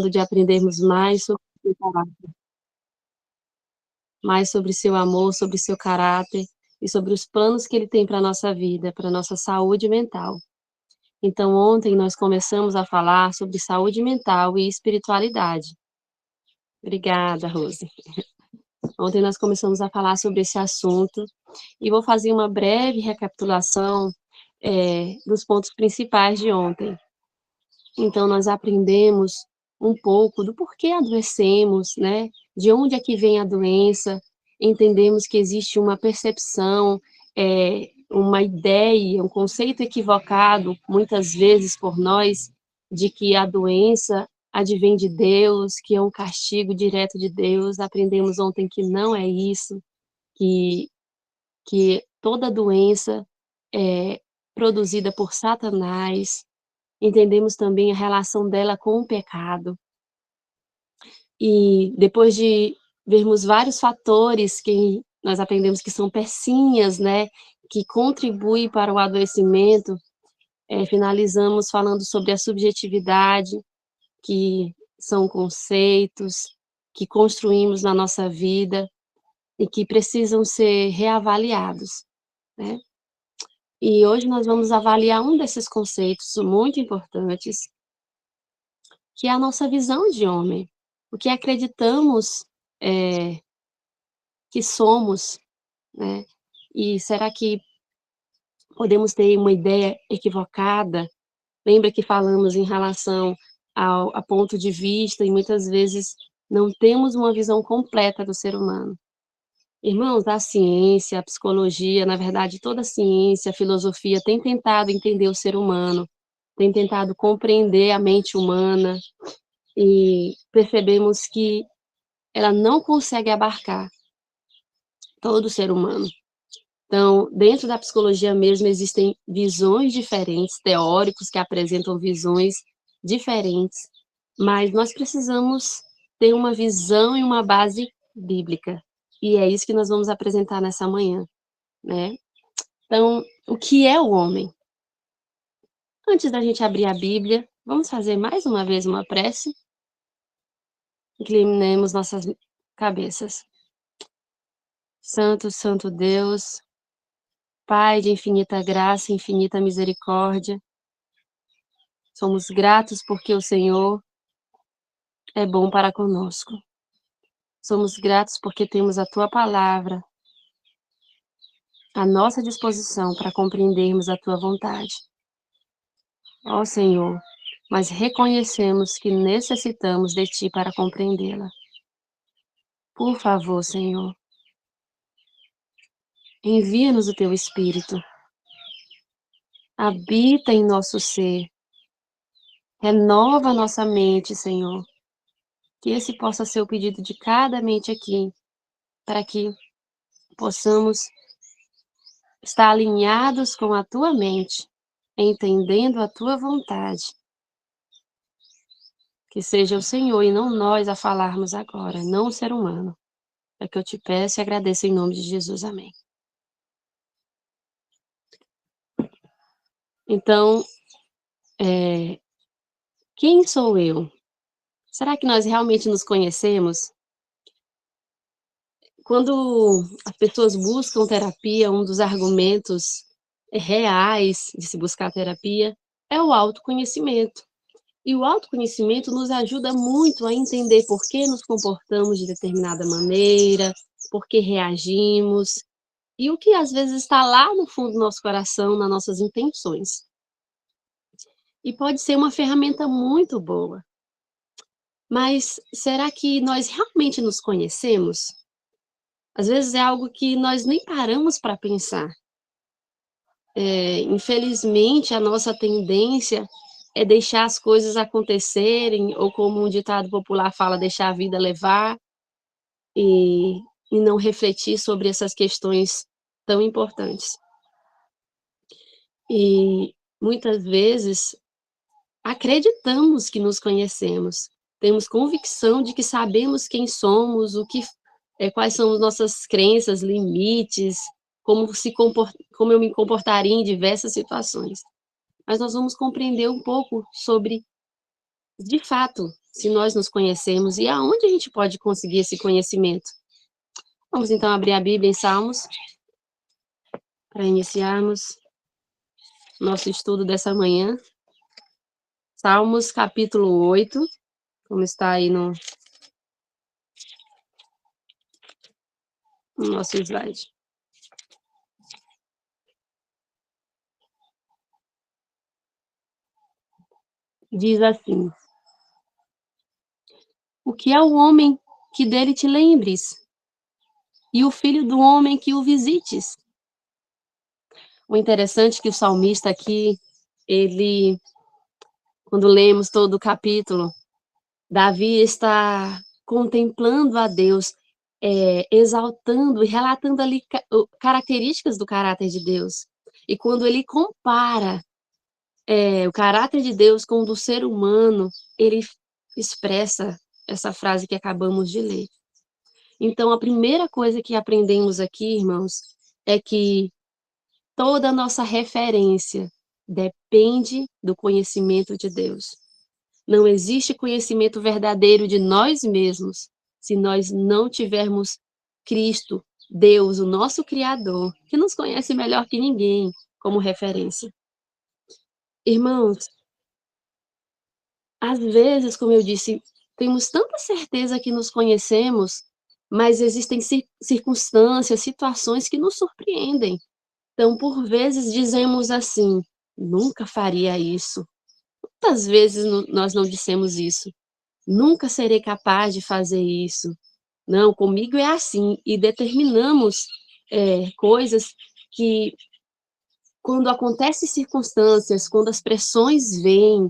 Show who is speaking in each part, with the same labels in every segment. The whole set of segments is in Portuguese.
Speaker 1: de aprendermos mais sobre o seu caráter, mais sobre seu amor, sobre seu caráter e sobre os planos que ele tem para a nossa vida, para a nossa saúde mental. Então, ontem nós começamos a falar sobre saúde mental e espiritualidade. Obrigada, Rose. Ontem nós começamos a falar sobre esse assunto e vou fazer uma breve recapitulação, dos pontos principais de ontem. Então, nós aprendemos um pouco do porquê adoecemos, né? De onde é que vem a doença, entendemos que existe uma percepção, uma ideia, um conceito equivocado, muitas vezes por nós, de que a doença advém de Deus, que é um castigo direto de Deus. Aprendemos ontem que não é isso, que, que toda doença é produzida por Satanás. Entendemos também a relação dela com o pecado. E depois de vermos vários fatores que nós aprendemos que são pecinhas, né, que contribuem para o adoecimento, finalizamos falando sobre a subjetividade, que são conceitos que construímos na nossa vida e que precisam ser reavaliados, né. E hoje nós vamos avaliar um desses conceitos muito importantes, que é a nossa visão de homem, o que acreditamos, eh, que somos, né, e será que podemos ter uma ideia equivocada? Lembra que falamos em relação ao a ponto de vista e muitas vezes não temos uma visão completa do ser humano. Irmãos, a ciência, a psicologia, na verdade toda a ciência, a filosofia tem tentado entender o ser humano, tem tentado compreender a mente humana, e percebemos que ela não consegue abarcar todo o ser humano. Então, dentro da psicologia mesmo, existem visões diferentes, teóricos que apresentam visões diferentes, mas nós precisamos ter uma visão e uma base bíblica. E é isso que nós vamos apresentar nessa manhã, né. Então, o que é o homem? Antes da gente abrir a Bíblia, vamos fazer mais uma vez uma prece? Inclinemos nossas cabeças. Santo, santo Deus, Pai de infinita graça e infinita misericórdia, somos gratos porque o Senhor é bom para conosco. Somos gratos porque temos a Tua palavra à nossa disposição para compreendermos a Tua vontade. Ó Senhor, mas reconhecemos que necessitamos de Ti para compreendê-la. Por favor, Senhor, envia-nos o Teu Espírito. Habita em nosso ser. Renova nossa mente, Senhor. Que esse possa ser o pedido de cada mente aqui, para que possamos estar alinhados com a Tua mente, entendendo a Tua vontade. Que seja o Senhor e não nós a falarmos agora, não o ser humano. É que eu te peço e agradeço em nome de Jesus. Amém. Então, quem sou eu? Será que nós realmente nos conhecemos? Quando as pessoas buscam terapia, um dos argumentos reais de se buscar terapia é o autoconhecimento. E o autoconhecimento nos ajuda muito a entender por que nos comportamos de determinada maneira, por que reagimos, e o que às vezes está lá no fundo do nosso coração, nas nossas intenções. E pode ser uma ferramenta muito boa. Mas será que nós realmente nos conhecemos? Às vezes é algo que nós nem paramos para pensar. Infelizmente, a nossa tendência é deixar as coisas acontecerem, ou como um ditado popular fala, deixar a vida levar, e e não refletir sobre essas questões tão importantes. E muitas vezes acreditamos que nos conhecemos, temos convicção de que sabemos quem somos, quais são as nossas crenças, limites, como eu me comportaria em diversas situações. Mas nós vamos compreender um pouco sobre, de fato, se nós nos conhecemos e aonde a gente pode conseguir esse conhecimento? Vamos então abrir a Bíblia em Salmos, para iniciarmos nosso estudo dessa manhã. Salmos, capítulo 8, como está aí no nosso slide. Diz assim: o que é o homem que dele te lembres, e o filho do homem que o visites? O interessante é que o salmista aqui, ele, quando lemos todo o capítulo, Davi está contemplando a Deus, exaltando e relatando ali características do caráter de Deus. E quando ele compara o caráter de Deus com o do ser humano, ele expressa essa frase que acabamos de ler. Então, a primeira coisa que aprendemos aqui, irmãos, é que toda a nossa referência depende do conhecimento de Deus. Não existe conhecimento verdadeiro de nós mesmos se nós não tivermos Cristo, Deus, o nosso Criador, que nos conhece melhor que ninguém, como referência. Irmãos, às vezes, como eu disse, temos tanta certeza que nos conhecemos, mas existem circunstâncias, situações que nos surpreendem. Então, por vezes, dizemos assim: nunca faria isso. Quantas vezes nós não dissemos isso? Nunca serei capaz de fazer isso. Não, comigo é assim. E determinamos coisas que, quando acontecem circunstâncias, quando as pressões vêm,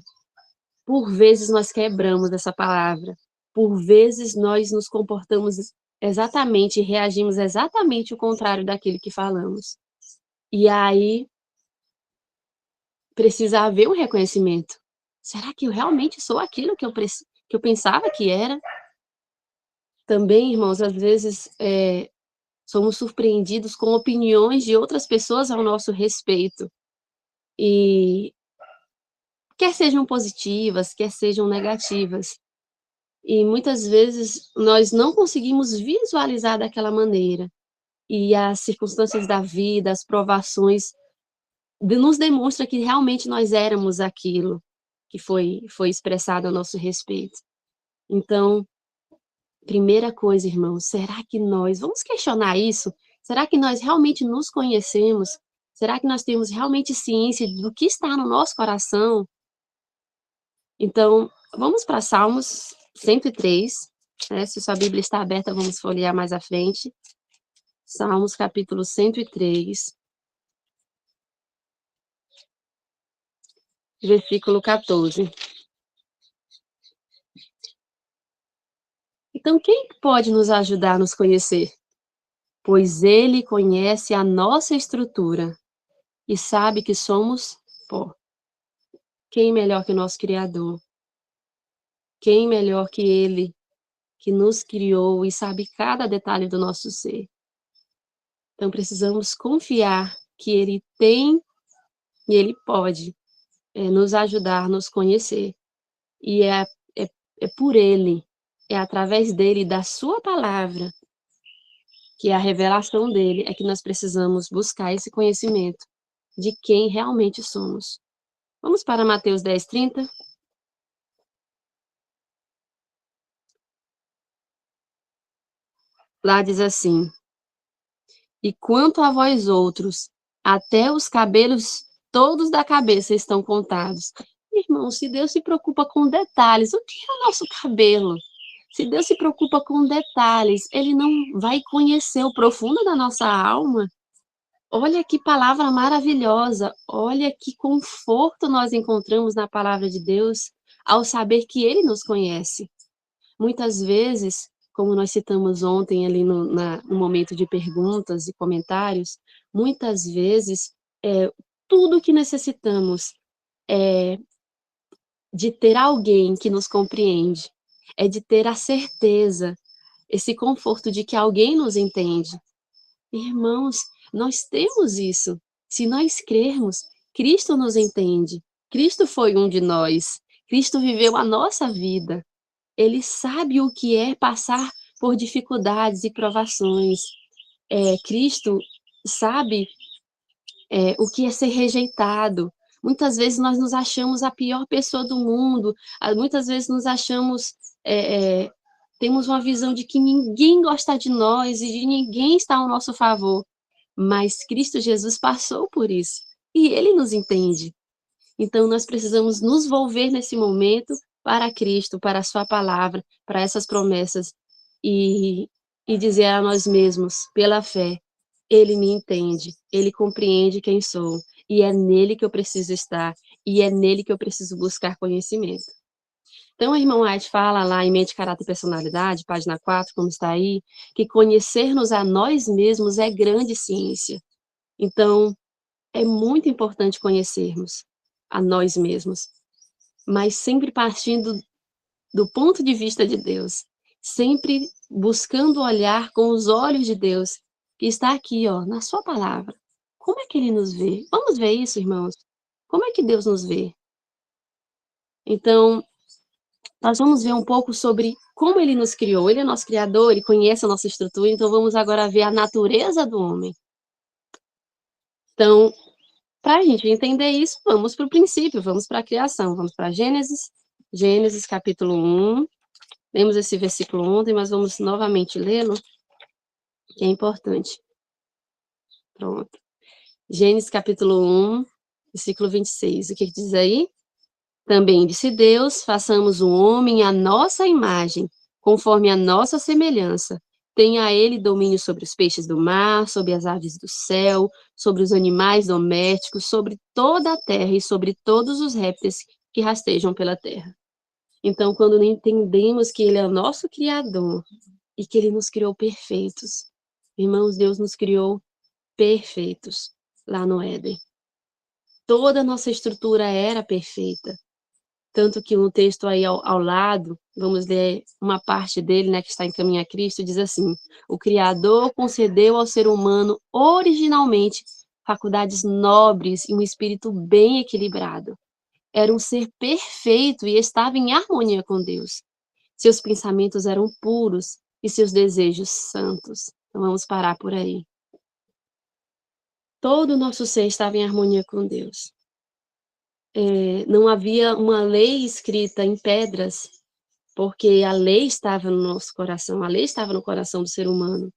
Speaker 1: por vezes nós quebramos essa palavra. Por vezes nós nos comportamos exatamente e reagimos exatamente o contrário daquilo que falamos. E aí precisa haver um reconhecimento. Será que eu realmente sou aquilo que eu pensava que era? Também, irmãos, às vezes somos surpreendidos com opiniões de outras pessoas ao nosso respeito. E quer sejam positivas, quer sejam negativas. E muitas vezes nós não conseguimos visualizar daquela maneira. E as circunstâncias da vida, as provações, nos demonstra que realmente nós éramos aquilo que foi expressado a nosso respeito. Então, primeira coisa, irmãos, será que nós vamos questionar isso? Será que nós realmente nos conhecemos? Será que nós temos realmente ciência do que está no nosso coração? Então, vamos para Salmos 103, né? Se sua Bíblia está aberta, vamos folhear mais à frente. Salmos, capítulo 103, versículo 14. Então, quem pode nos ajudar a nos conhecer? Pois ele conhece a nossa estrutura e sabe que somos pó. Quem melhor que o nosso Criador? Quem melhor que Ele, que nos criou e sabe cada detalhe do nosso ser? Então, precisamos confiar que Ele tem e Ele pode nos ajudar a nos conhecer. E é por Ele, é através dEle, da Sua palavra, que é a revelação dEle, é que nós precisamos buscar esse conhecimento de quem realmente somos. Vamos para Mateus 10:30? Lá diz assim: e quanto a vós outros, até os cabelos todos da cabeça estão contados. Irmão, se Deus se preocupa com detalhes, o que é o nosso cabelo? Se Deus se preocupa com detalhes, Ele não vai conhecer o profundo da nossa alma? Olha que palavra maravilhosa, olha que conforto nós encontramos na palavra de Deus ao saber que Ele nos conhece. Muitas vezes, como nós citamos ontem ali no momento de perguntas e comentários, muitas vezes, tudo o que necessitamos é de ter alguém que nos compreende, é de ter a certeza, esse conforto de que alguém nos entende. Irmãos, nós temos isso. Se nós crermos, Cristo nos entende. Cristo foi um de nós. Cristo viveu a nossa vida. ele sabe o que é passar por dificuldades e provações. Cristo sabe o que é ser rejeitado. Muitas vezes nós nos achamos a pior pessoa do mundo, muitas vezes nos achamos, temos uma visão de que ninguém gosta de nós e de ninguém está ao nosso favor, mas Cristo Jesus passou por isso, e Ele nos entende. Então nós precisamos nos volver nesse momento para Cristo, para a sua palavra, para essas promessas, e dizer a nós mesmos, pela fé, Ele me entende, Ele compreende quem sou, e é nele que eu preciso estar, e é nele que eu preciso buscar conhecimento. Então, a irmã White fala lá em Mente, Caráter e Personalidade, página 4, como está aí, que conhecer-nos a nós mesmos é grande ciência. Então, é muito importante conhecermos a nós mesmos, mas sempre partindo do ponto de vista de Deus, sempre buscando olhar com os olhos de Deus, que está aqui, ó, na sua palavra. Como é que ele nos vê? Vamos ver isso, irmãos? Como é que Deus nos vê? Então, nós vamos ver um pouco sobre como ele nos criou. Ele é nosso criador, ele conhece a nossa estrutura, então vamos agora ver a natureza do homem. Então, para a gente entender isso, vamos para o princípio, vamos para a criação, vamos para Gênesis capítulo 1. Lemos esse versículo ontem, mas vamos novamente lê-lo, que é importante. Pronto. Gênesis capítulo 1, versículo 26. O que diz aí? Também disse Deus, façamos o homem à nossa imagem, conforme a nossa semelhança. Tenha ele domínio sobre os peixes do mar, sobre as aves do céu, sobre os animais domésticos, sobre toda a terra e sobre todos os répteis que rastejam pela terra. Então, quando entendemos que ele é o nosso Criador e que ele nos criou perfeitos, irmãos, Deus nos criou perfeitos lá no Éden. Toda a nossa estrutura era perfeita. Tanto que no texto aí ao lado, vamos ler uma parte dele, né, que está em Caminho a Cristo, diz assim: o Criador concedeu ao ser humano originalmente faculdades nobres e um espírito bem equilibrado. Era um ser perfeito e estava em harmonia com Deus. Seus pensamentos eram puros e seus desejos santos. Então vamos parar por aí. Todo o nosso ser estava em harmonia com Deus. Não havia uma lei escrita em pedras, porque a lei estava no nosso coração, a lei estava no coração do ser humano.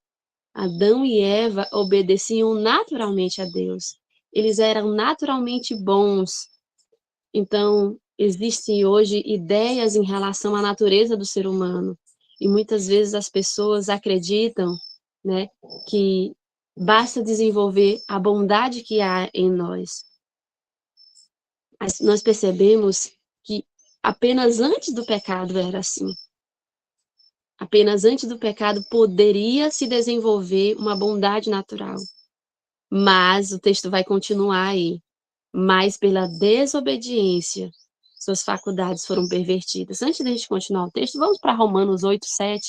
Speaker 1: Adão e Eva obedeciam naturalmente a Deus. Eles eram naturalmente bons. Então, existem hoje ideias em relação à natureza do ser humano. E muitas vezes as pessoas acreditam, né, que basta desenvolver a bondade que há em nós. Mas nós percebemos que apenas antes do pecado era assim. Apenas antes do pecado poderia se desenvolver uma bondade natural. Mas o texto vai continuar aí. Mas pela desobediência, suas faculdades foram pervertidas. Antes de a gente continuar o texto, vamos para Romanos 8:7,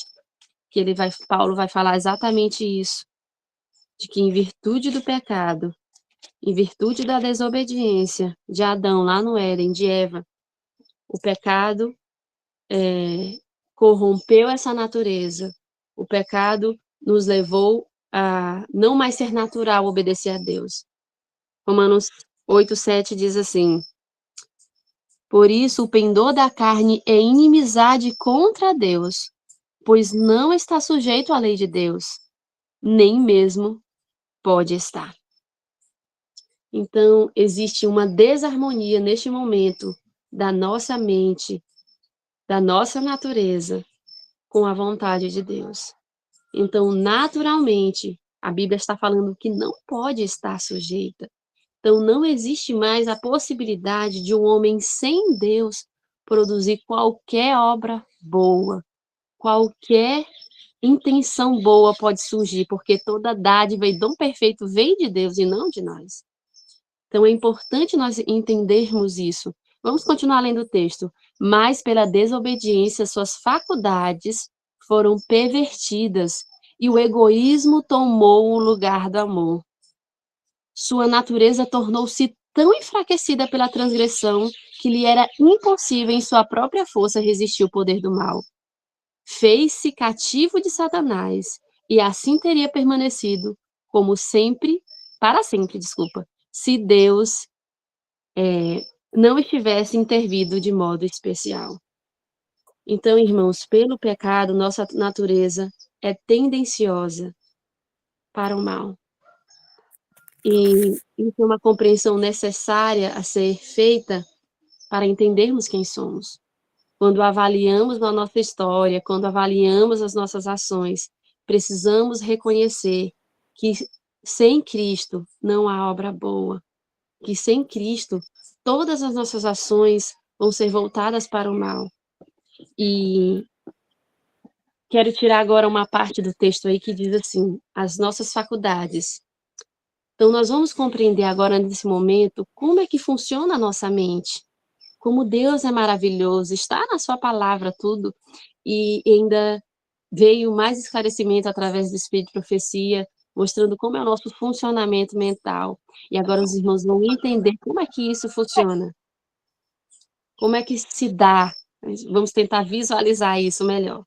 Speaker 1: que Paulo vai falar exatamente isso, de que em virtude do pecado, em virtude da desobediência de Adão lá no Éden, de Eva, o pecado corrompeu essa natureza. O pecado nos levou a não mais ser natural obedecer a Deus. Romanos 8:7 diz assim: por isso, o pendor da carne é inimizade contra Deus, pois não está sujeito à lei de Deus, nem mesmo pode estar. Então, existe uma desarmonia neste momento da nossa mente, da nossa natureza, com a vontade de Deus. Então, naturalmente, a Bíblia está falando que não pode estar sujeita. Então, não existe mais a possibilidade de um homem sem Deus produzir qualquer obra boa, qualquer intenção boa pode surgir, porque toda dádiva e dom perfeito vem de Deus e não de nós. Então, é importante nós entendermos isso. Vamos continuar lendo o texto. Mas pela desobediência, suas faculdades foram pervertidas e o egoísmo tomou o lugar do amor. Sua natureza tornou-se tão enfraquecida pela transgressão que lhe era impossível em sua própria força resistir ao poder do mal. fez-se cativo de Satanás, e assim teria permanecido como sempre, para sempre, desculpa, se Deus não estivesse intervido de modo especial. Então, irmãos, pelo pecado, nossa natureza é tendenciosa para o mal. E isso é uma compreensão necessária a ser feita para entendermos quem somos. Quando avaliamos a nossa história, quando avaliamos as nossas ações, precisamos reconhecer que sem Cristo não há obra boa, que sem Cristo todas as nossas ações vão ser voltadas para o mal. E quero tirar agora uma parte do texto aí que diz assim: as nossas faculdades. Então, nós vamos compreender agora, nesse momento, como é que funciona a nossa mente, como Deus é maravilhoso, está na sua palavra tudo, e ainda veio mais esclarecimento através do Espírito de Profecia, mostrando como é o nosso funcionamento mental. E agora os irmãos vão entender como é que isso funciona, como é que se dá. Vamos tentar visualizar isso melhor.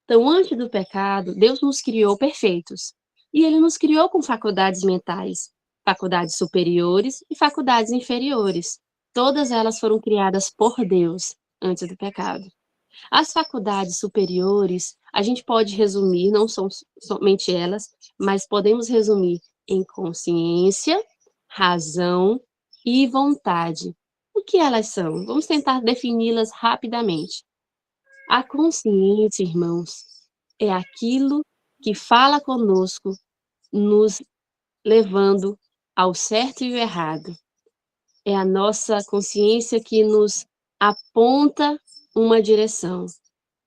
Speaker 1: Então, antes do pecado, Deus nos criou perfeitos. E Ele nos criou com faculdades mentais, faculdades superiores e faculdades inferiores. Todas elas foram criadas por Deus antes do pecado. As faculdades superiores, a gente pode resumir, não são somente elas, mas podemos resumir em consciência, razão e vontade. O que elas são? Vamos tentar defini-las rapidamente. A consciência, irmãos, é aquilo que fala conosco, nos levando ao certo e ao errado. É a nossa consciência que nos aponta uma direção.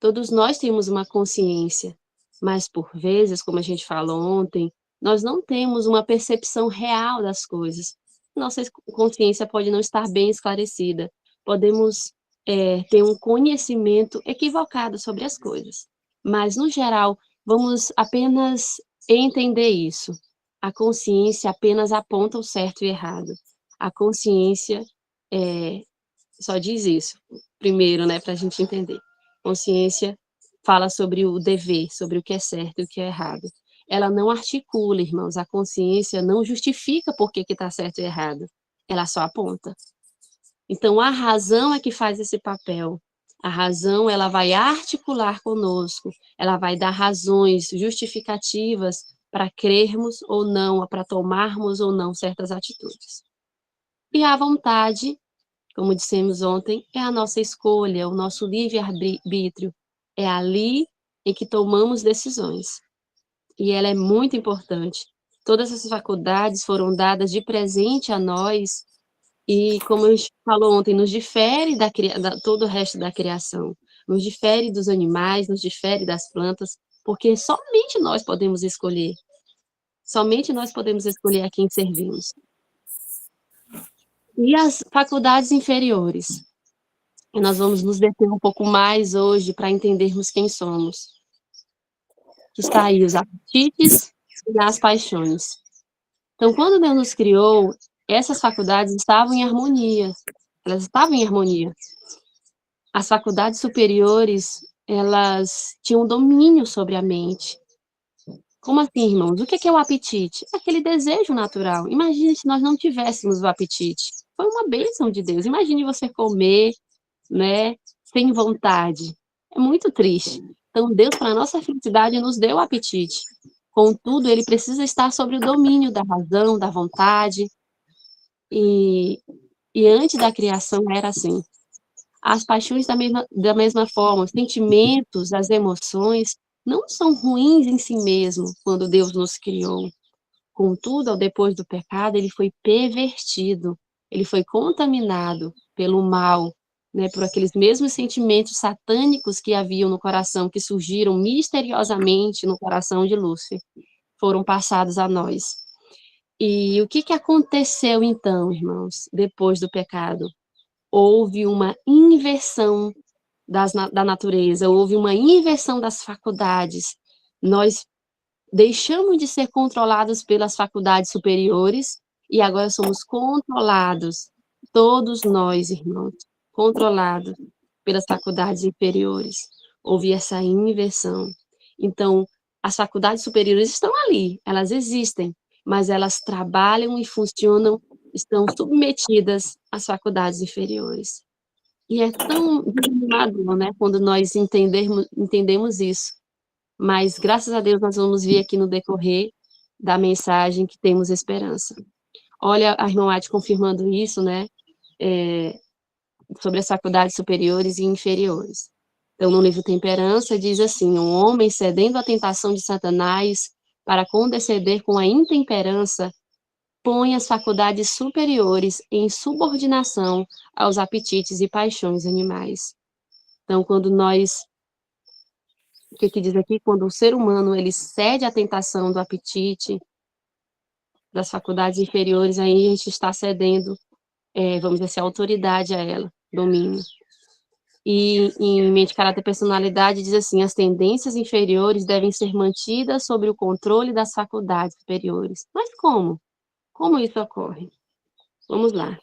Speaker 1: Todos nós temos uma consciência, mas por vezes, como a gente falou ontem, nós não temos uma percepção real das coisas. Nossa consciência pode não estar bem esclarecida. Podemos ter um conhecimento equivocado sobre as coisas. Mas, no geral, vamos apenas entender isso. A consciência apenas aponta o certo e errado. A consciência só diz isso, primeiro, né, para a gente entender. Consciência fala sobre o dever, sobre o que é certo e o que é errado. Ela não articula, irmãos, a consciência não justifica por que está certo e errado. Ela só aponta. Então, a razão é que faz esse papel. A razão, ela vai articular conosco, ela vai dar razões justificativas para crermos ou não, para tomarmos ou não certas atitudes. E a vontade, como dissemos ontem, é a nossa escolha, o nosso livre-arbítrio. É ali em que tomamos decisões. E ela é muito importante. Todas essas faculdades foram dadas de presente a nós e, como a gente falou ontem, nos difere da todo o resto da criação. Nos difere dos animais, nos difere das plantas, porque somente nós podemos escolher. Somente nós podemos escolher a quem servimos. E as faculdades inferiores? Nós vamos nos deter um pouco mais hoje para entendermos quem somos. Que está aí os apetites e as paixões. Então, quando Deus nos criou, essas faculdades estavam em harmonia. Elas estavam em harmonia. As faculdades superiores, elas tinham domínio sobre a mente. Como assim, irmãos? O que é o apetite? Aquele desejo natural. Imagine se nós não tivéssemos o apetite. Foi uma bênção de Deus. Imagine você comer, né, sem vontade. É muito triste. Então, Deus, para a nossa felicidade, nos deu o apetite. Contudo, ele precisa estar sobre o domínio da razão, da vontade. E antes da criação era assim. As paixões da mesma forma, os sentimentos, as emoções, não são ruins em si mesmo, quando Deus nos criou. Contudo, depois do pecado, ele foi pervertido, ele foi contaminado pelo mal, né, por aqueles mesmos sentimentos satânicos que haviam no coração, que surgiram misteriosamente no coração de Lúcifer, foram passados a nós. E o que aconteceu então, irmãos, depois do pecado? Houve uma inversão da natureza, houve uma inversão das faculdades. Nós deixamos de ser controlados pelas faculdades superiores e agora somos controlados, todos nós, irmãos, controlados pelas faculdades inferiores. houve essa inversão. Então, as faculdades superiores estão ali, elas existem, mas elas trabalham e funcionam, estão submetidas às faculdades inferiores. E é tão desanimador, né, quando nós entendemos isso. Mas, graças a Deus, nós vamos ver aqui no decorrer da mensagem que temos esperança. Olha, a irmã Ade confirmando isso, né, sobre as faculdades superiores e inferiores. Então, no livro Temperança, diz assim: um homem cedendo à tentação de Satanás para condescender com a intemperança, põe as faculdades superiores em subordinação aos apetites e paixões animais. Então, quando nós, o que diz aqui? Quando o ser humano, ele cede à tentação do apetite, das faculdades inferiores, aí a gente está cedendo, vamos dizer assim, autoridade a ela, domínio. E em Mente, Caráter e Personalidade diz assim: as tendências inferiores devem ser mantidas sob o controle das faculdades superiores. Mas como? Como isso ocorre? Vamos lá.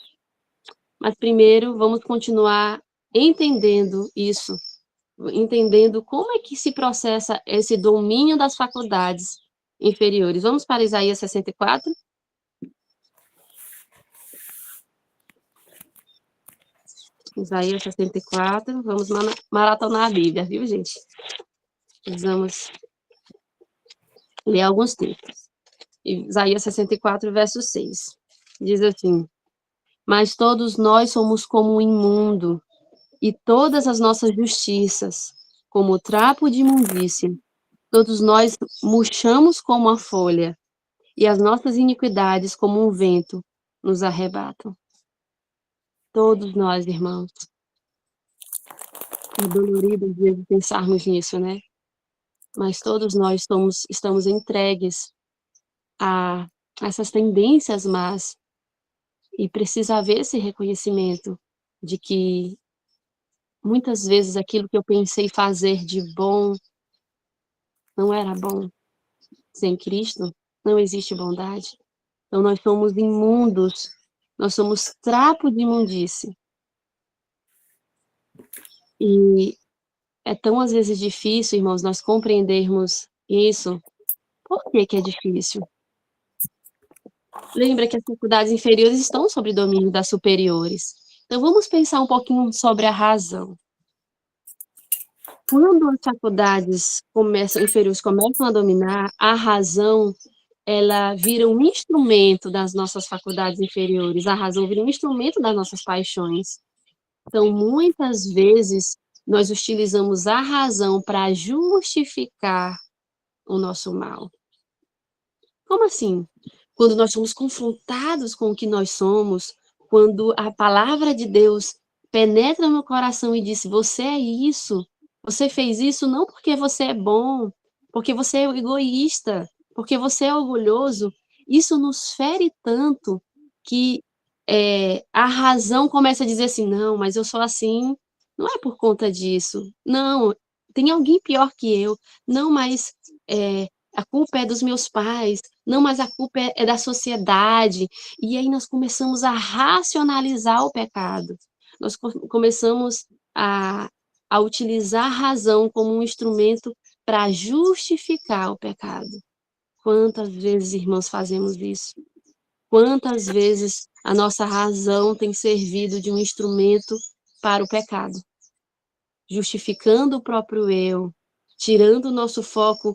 Speaker 1: Mas primeiro vamos continuar entendendo isso, entendendo como é que se processa esse domínio das faculdades inferiores. Vamos para Isaías 64? Isaías 64, vamos maratonar a Bíblia, viu, gente? Precisamos ler alguns textos. Isaías 64, verso 6. Diz assim: mas todos nós somos como um imundo, e todas as nossas justiças, como trapo de imundícia. Todos nós murchamos como a folha, e as nossas iniquidades, como um vento, nos arrebatam. Todos nós, irmãos. É dolorido, às vezes, pensarmos nisso, né? Mas todos nós estamos entregues a essas tendências más, e precisa haver esse reconhecimento de que, muitas vezes, aquilo que eu pensei fazer de bom não era bom. Sem Cristo não existe bondade. Então nós somos imundos, nós somos trapo de imundície. E é tão, às vezes, difícil, irmãos, nós compreendermos isso. Por que que é difícil? Lembra que as faculdades inferiores estão sob domínio das superiores. Então vamos pensar um pouquinho sobre a razão. Quando as faculdades inferiores começam a dominar, a razão, ela vira um instrumento das nossas faculdades inferiores, a razão vira um instrumento das nossas paixões. Então, muitas vezes, nós utilizamos a razão para justificar o nosso mal. Como assim? Quando nós somos confrontados com o que nós somos, quando a palavra de Deus penetra no coração e diz: você é isso, você fez isso não porque você é bom, porque você é egoísta, porque você é orgulhoso, isso nos fere tanto que a razão começa a dizer assim: não, mas eu sou assim, não é por conta disso, não, tem alguém pior que eu, não, mas a culpa é dos meus pais, não, mas a culpa é da sociedade. E aí nós começamos a racionalizar o pecado. Nós começamos a utilizar a razão como um instrumento para justificar o pecado. Quantas vezes, irmãos, fazemos isso? Quantas vezes a nossa razão tem servido de um instrumento para o pecado? Justificando o próprio eu, tirando o nosso foco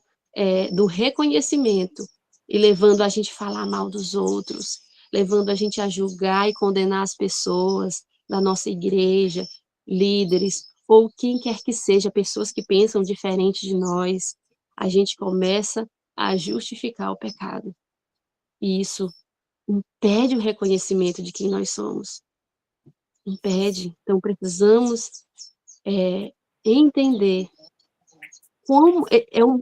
Speaker 1: do reconhecimento e levando a gente a falar mal dos outros, levando a gente a julgar e condenar as pessoas da nossa igreja, líderes, ou quem quer que seja, pessoas que pensam diferente de nós. A gente começa a justificar o pecado. E isso impede o reconhecimento de quem nós somos. Impede. Então, precisamos entender como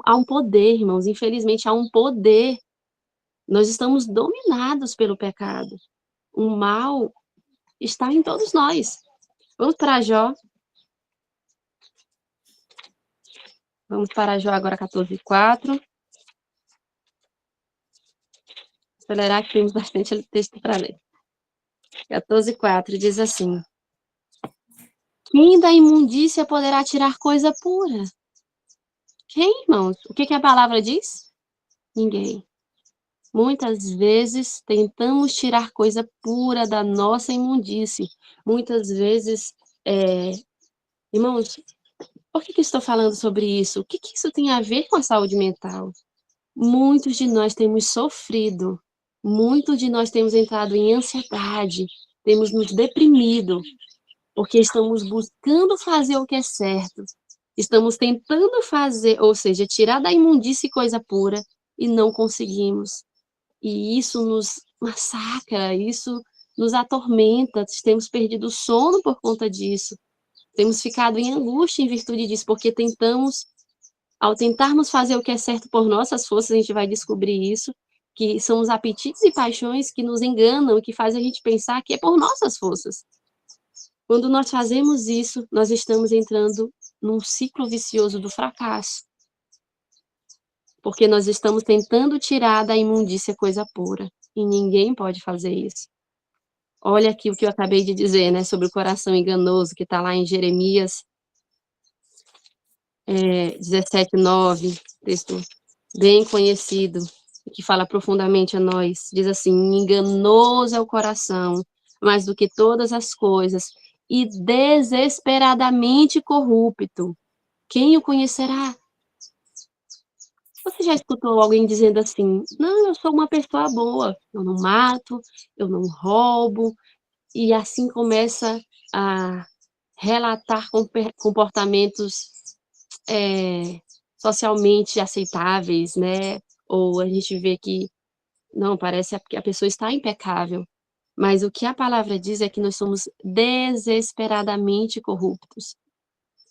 Speaker 1: há um poder, irmãos, infelizmente há um poder. Nós estamos dominados pelo pecado. O mal está em todos nós. Vamos para Jó. Vamos para Jó agora, 14:4. Acelerar que temos bastante texto para ler. 14:4 diz assim: quem da imundícia poderá tirar coisa pura? Quem, irmãos? O que que a palavra diz? Ninguém. Muitas vezes tentamos tirar coisa pura da nossa imundície. Muitas vezes, eh, irmãos, por que que eu estou falando sobre isso? O que que isso tem a ver com a saúde mental? Muitos de nós temos sofrido, muitos de nós temos entrado em ansiedade, temos nos deprimido, porque estamos buscando fazer o que é certo, estamos tentando fazer, ou seja, tirar da imundície coisa pura e não conseguimos. E isso nos massacra, isso nos atormenta, temos perdido o sono por conta disso, temos ficado em angústia em virtude disso, porque tentamos ao tentarmos fazer o que é certo por nossas forças, a gente vai descobrir isso, que são os apetites e paixões que nos enganam, que fazem a gente pensar que é por nossas forças. Quando nós fazemos isso, nós estamos entrando num ciclo vicioso do fracasso, porque nós estamos tentando tirar da imundícia coisa pura, e ninguém pode fazer isso. Olha aqui o que eu acabei de dizer, né, sobre o coração enganoso, que está lá em Jeremias, 17:9, texto bem conhecido, que fala profundamente a nós. Diz assim: enganoso é o coração, mais do que todas as coisas, e desesperadamente corrupto. Quem o conhecerá? Você já escutou alguém dizendo assim: não, eu sou uma pessoa boa, eu não mato, eu não roubo, e assim começa a relatar comportamentos socialmente aceitáveis, né, ou a gente vê que, não, parece que a pessoa está impecável, mas o que a palavra diz é que nós somos desesperadamente corruptos.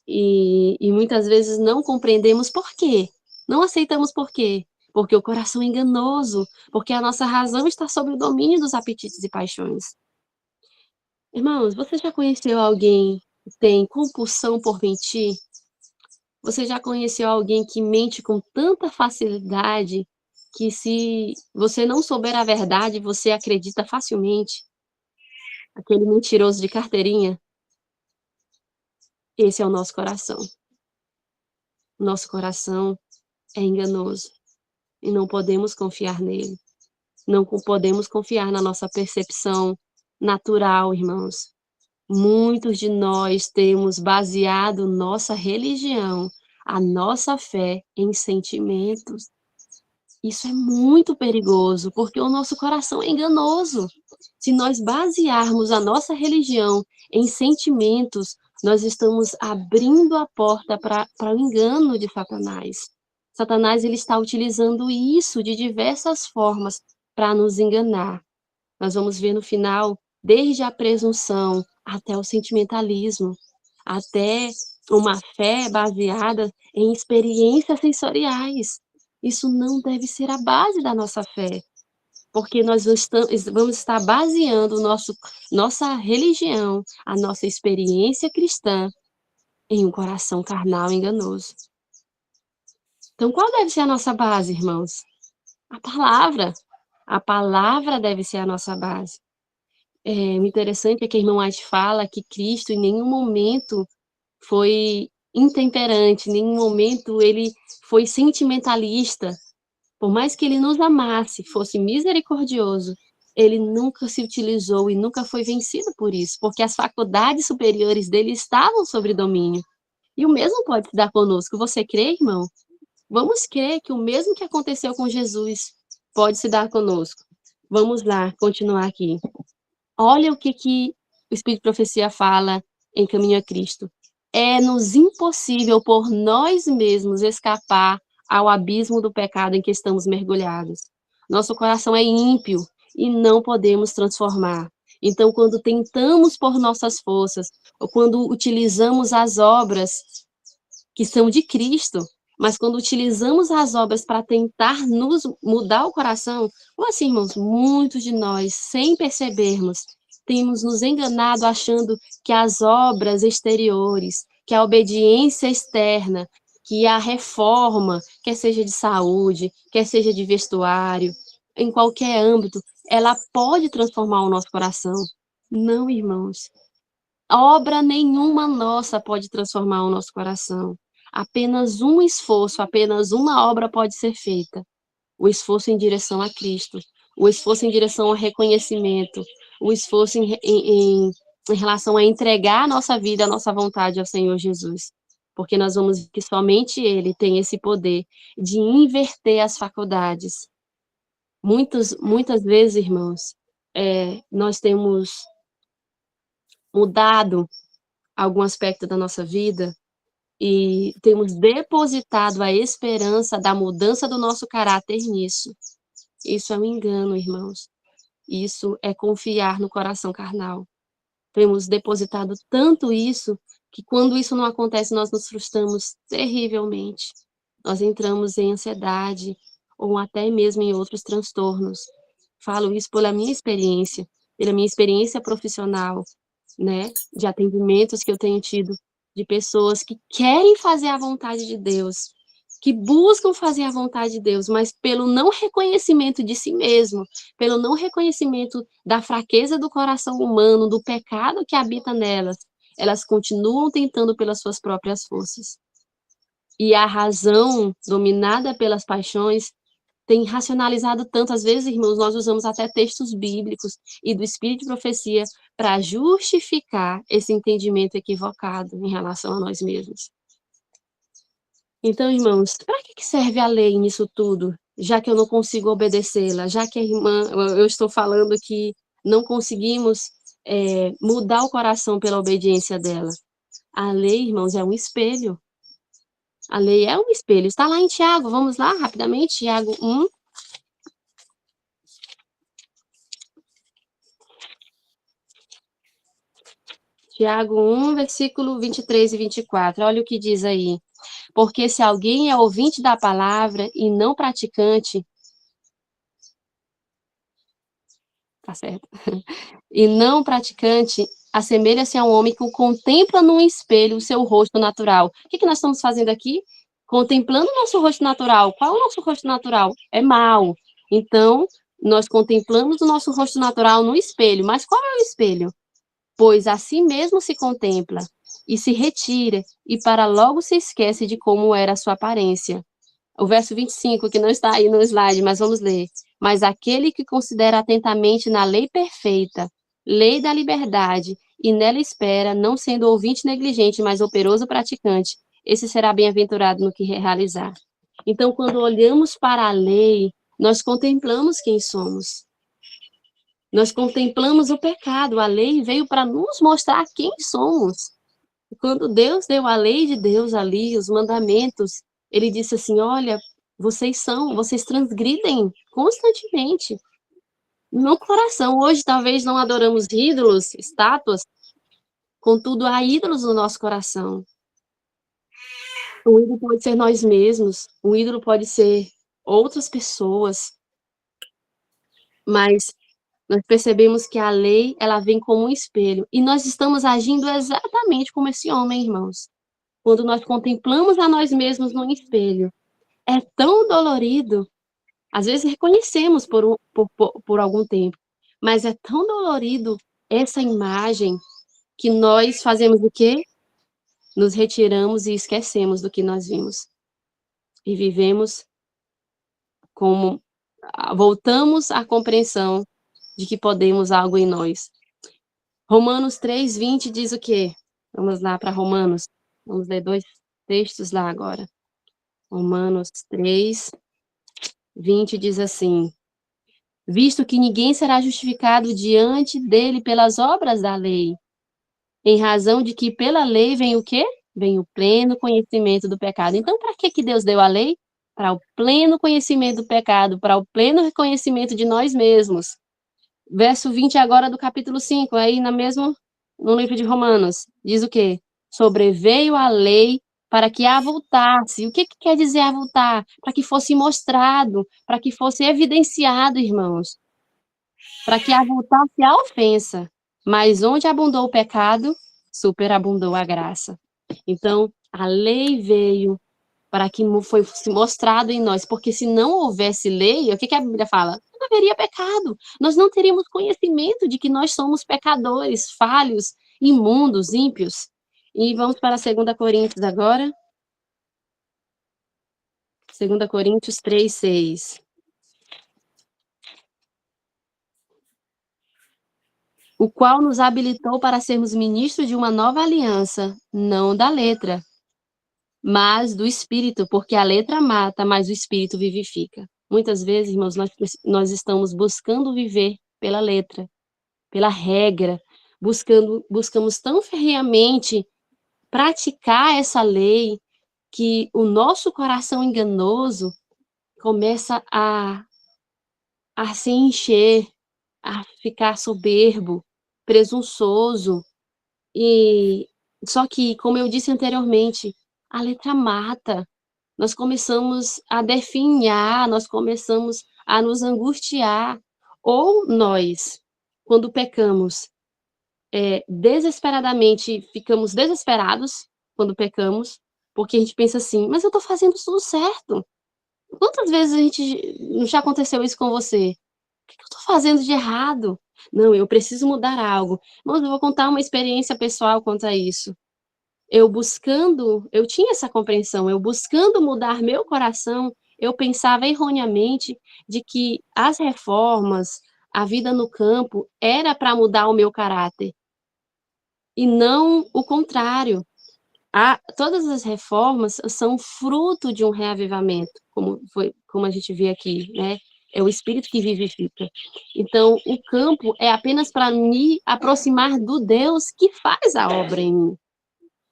Speaker 1: E muitas vezes não compreendemos por quê, não aceitamos por quê, porque o coração é enganoso, porque a nossa razão está sob o domínio dos apetites e paixões. Irmãos, você já conheceu alguém que tem compulsão por mentir? Você já conheceu alguém que mente com tanta facilidade, que se você não souber a verdade, você acredita facilmente? Aquele mentiroso de carteirinha? Esse é o nosso coração. Nosso coração é enganoso e não podemos confiar nele. Não podemos confiar na nossa percepção natural, irmãos. Muitos de nós temos baseado nossa religião, a nossa fé em sentimentos. Isso é muito perigoso, porque o nosso coração é enganoso. Se nós basearmos a nossa religião em sentimentos, nós estamos abrindo a porta para o engano de Satanás. Satanás ele está utilizando isso de diversas formas para nos enganar. Nós vamos ver no final, desde a presunção até o sentimentalismo, até uma fé baseada em experiências sensoriais. Isso não deve ser a base da nossa fé, porque nós vamos estar baseando nossa religião, a nossa experiência cristã, em um coração carnal enganoso. Então, qual deve ser a nossa base, irmãos? A palavra. A palavra deve ser a nossa base. O interessante é que a irmã White fala que Cristo em nenhum momento foi intemperante, em nenhum momento ele foi sentimentalista. Por mais que ele nos amasse, fosse misericordioso, ele nunca se utilizou e nunca foi vencido por isso, porque as faculdades superiores dele estavam sob domínio. E o mesmo pode se dar conosco. Você crê, irmão? Vamos crer que o mesmo que aconteceu com Jesus pode se dar conosco. Vamos lá, continuar aqui. Olha o que o Espírito de Profecia fala em Caminho a Cristo. É-nos impossível por nós mesmos escapar ao abismo do pecado em que estamos mergulhados. Nosso coração é ímpio e não podemos transformar. Então, quando tentamos por nossas forças, ou quando utilizamos as obras que são de Cristo, mas quando utilizamos as obras para tentar nos mudar o coração, como assim, irmãos? Muitos de nós, sem percebermos, temos nos enganado achando que as obras exteriores, que a obediência externa, que a reforma, quer seja de saúde, quer seja de vestuário, em qualquer âmbito, ela pode transformar o nosso coração. Não, irmãos. Obra nenhuma nossa pode transformar o nosso coração. apenas um esforço, apenas uma obra pode ser feita. O esforço em direção a Cristo, o esforço em direção ao reconhecimento, o esforço em relação a entregar a nossa vida, a nossa vontade ao Senhor Jesus. Porque nós vamos ver que somente Ele tem esse poder de inverter as faculdades. Muitas vezes, irmãos, nós temos mudado algum aspecto da nossa vida e temos depositado a esperança da mudança do nosso caráter nisso. Isso é um engano, irmãos. Isso é confiar no coração carnal. Temos depositado tanto isso, que quando isso não acontece, nós nos frustramos terrivelmente. Nós entramos em ansiedade, ou até mesmo em outros transtornos. Falo isso pela minha experiência profissional, né, de atendimentos que eu tenho tido, de pessoas que querem fazer a vontade de Deus, que buscam fazer a vontade de Deus, mas pelo não reconhecimento de si mesmo, pelo não reconhecimento da fraqueza do coração humano, do pecado que habita nelas, elas continuam tentando pelas suas próprias forças. E a razão, dominada pelas paixões, tem racionalizado tanto. Às vezes, irmãos, nós usamos até textos bíblicos e do espírito de profecia para justificar esse entendimento equivocado em relação a nós mesmos. Então, irmãos, para que serve a lei nisso tudo? Já que eu não consigo obedecê-la, já que a irmã, eu estou falando que não conseguimos mudar o coração pela obediência dela. A lei, irmãos, é um espelho. A lei é um espelho. Está lá em Tiago, vamos lá rapidamente, Tiago 1. Tiago 1, versículo 23 e 24. Olha o que diz aí. Porque se alguém é ouvinte da palavra e não praticante, tá certo? E não praticante, assemelha-se a um homem que contempla num espelho o seu rosto natural. O que nós estamos fazendo aqui? Contemplando o nosso rosto natural. Qual é o nosso rosto natural? É mau. Então, nós contemplamos o nosso rosto natural no espelho. Mas qual é o espelho? Pois a si mesmo se contempla e se retira, e para logo se esquece de como era a sua aparência. O verso 25, que não está aí no slide, mas vamos ler. Mas aquele que considera atentamente na lei perfeita, lei da liberdade, e nela espera, não sendo ouvinte negligente, mas operoso praticante, esse será bem-aventurado no que realizar. Então, quando olhamos para a lei, nós contemplamos quem somos. Nós contemplamos o pecado. A lei veio para nos mostrar quem somos. Quando Deus deu a lei de Deus ali, os mandamentos, ele disse assim: olha, vocês transgridem constantemente. No coração, hoje talvez não adoramos ídolos, estátuas, contudo há ídolos no nosso coração. O ídolo pode ser nós mesmos, o ídolo pode ser outras pessoas, mas nós percebemos que a lei, ela vem como um espelho, e nós estamos agindo exatamente como esse homem, irmãos. Quando nós contemplamos a nós mesmos no espelho, é tão dolorido, às vezes reconhecemos por algum tempo, mas é tão dolorido essa imagem que nós fazemos o quê? Nos retiramos e esquecemos do que nós vimos. E vivemos como voltamos à compreensão de que podemos algo em nós. Romanos 3:20 diz o quê? Vamos lá para Romanos. Vamos ler 2 textos lá agora. Romanos 3:20 diz assim: visto que ninguém será justificado diante dele pelas obras da lei, em razão de que pela lei vem o quê? Vem o pleno conhecimento do pecado. Então, para que Deus deu a lei? Para o pleno conhecimento do pecado, para o pleno reconhecimento de nós mesmos. Verso 20 agora do capítulo 5, aí no livro de Romanos, diz o quê? Sobreveio a lei para que avultasse. O que quer dizer avultar? Para que fosse mostrado, para que fosse evidenciado, irmãos. Para que avultasse a ofensa. Mas onde abundou o pecado, superabundou a graça. Então, a lei veio para que fosse mostrado em nós, porque se não houvesse lei, o que a Bíblia fala? Não haveria pecado. Nós não teríamos conhecimento de que nós somos pecadores, falhos, imundos, ímpios. E vamos para 2 Coríntios agora. 2 Coríntios 3:6. O qual nos habilitou para sermos ministros de uma nova aliança, não da letra, mas do Espírito, porque a letra mata, mas o Espírito vivifica. Muitas vezes, irmãos, nós estamos buscando viver pela letra, pela regra, buscamos tão ferrenhamente praticar essa lei, que o nosso coração enganoso começa a se encher, a ficar soberbo, presunçoso, e só que, como eu disse anteriormente, a letra mata. Nós começamos a definhar, nós começamos a nos angustiar, ou nós, quando pecamos, desesperadamente ficamos desesperados quando pecamos, porque a gente pensa assim: "Mas eu estou fazendo tudo certo". Quantas vezes a gente não já aconteceu isso com você? "O que que eu estou fazendo de errado? Não, eu preciso mudar algo". Irmãos, eu vou contar uma experiência pessoal quanto a isso. Eu tinha essa compreensão, eu buscando mudar meu coração, eu pensava erroneamente de que as reformas, a vida no campo, era para mudar o meu caráter, e não o contrário. Todas as reformas são fruto de um reavivamento, como a gente vê aqui, né, é o Espírito que vivifica. Então, o campo é apenas para me aproximar do Deus que faz a obra em mim.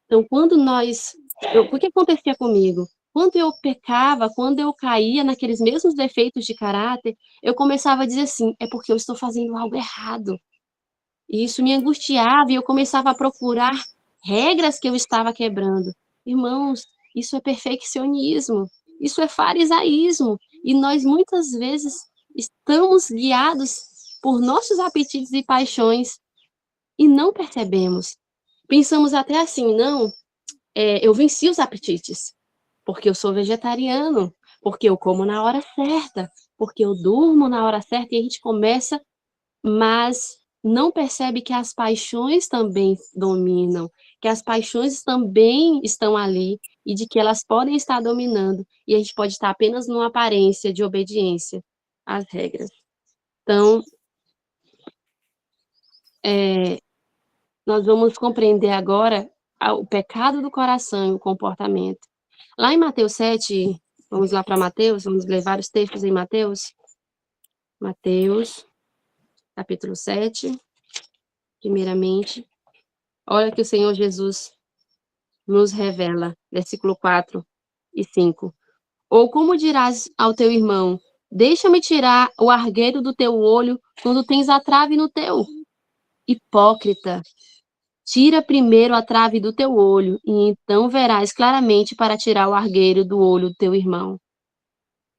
Speaker 1: Então, o que acontecia comigo? Quando eu pecava, quando eu caía naqueles mesmos defeitos de caráter, eu começava a dizer assim: "É porque eu estou fazendo algo errado". E isso me angustiava e eu começava a procurar regras que eu estava quebrando. Irmãos, isso é perfeccionismo, isso é farisaísmo, e nós muitas vezes estamos guiados por nossos apetites e paixões e não percebemos. Pensamos até assim: "Não, eu venci os apetites, porque eu sou vegetariano, porque eu como na hora certa, porque eu durmo na hora certa", e a gente começa, mas não percebe que as paixões também dominam, que as paixões também estão ali, e de que elas podem estar dominando, e a gente pode estar apenas numa aparência de obediência às regras. Então, eh, nós vamos compreender agora o pecado do coração e o comportamento. Lá em Mateus 7, vamos lá para Mateus, vamos ler vários textos em Mateus. Mateus, capítulo 7, primeiramente. Olha que o Senhor Jesus nos revela, versículo 4 e 5. Ou como dirás ao teu irmão: deixa-me tirar o argueiro do teu olho, quando tens a trave no teu? Hipócrita, tira primeiro a trave do teu olho, e então verás claramente para tirar o argueiro do olho do teu irmão.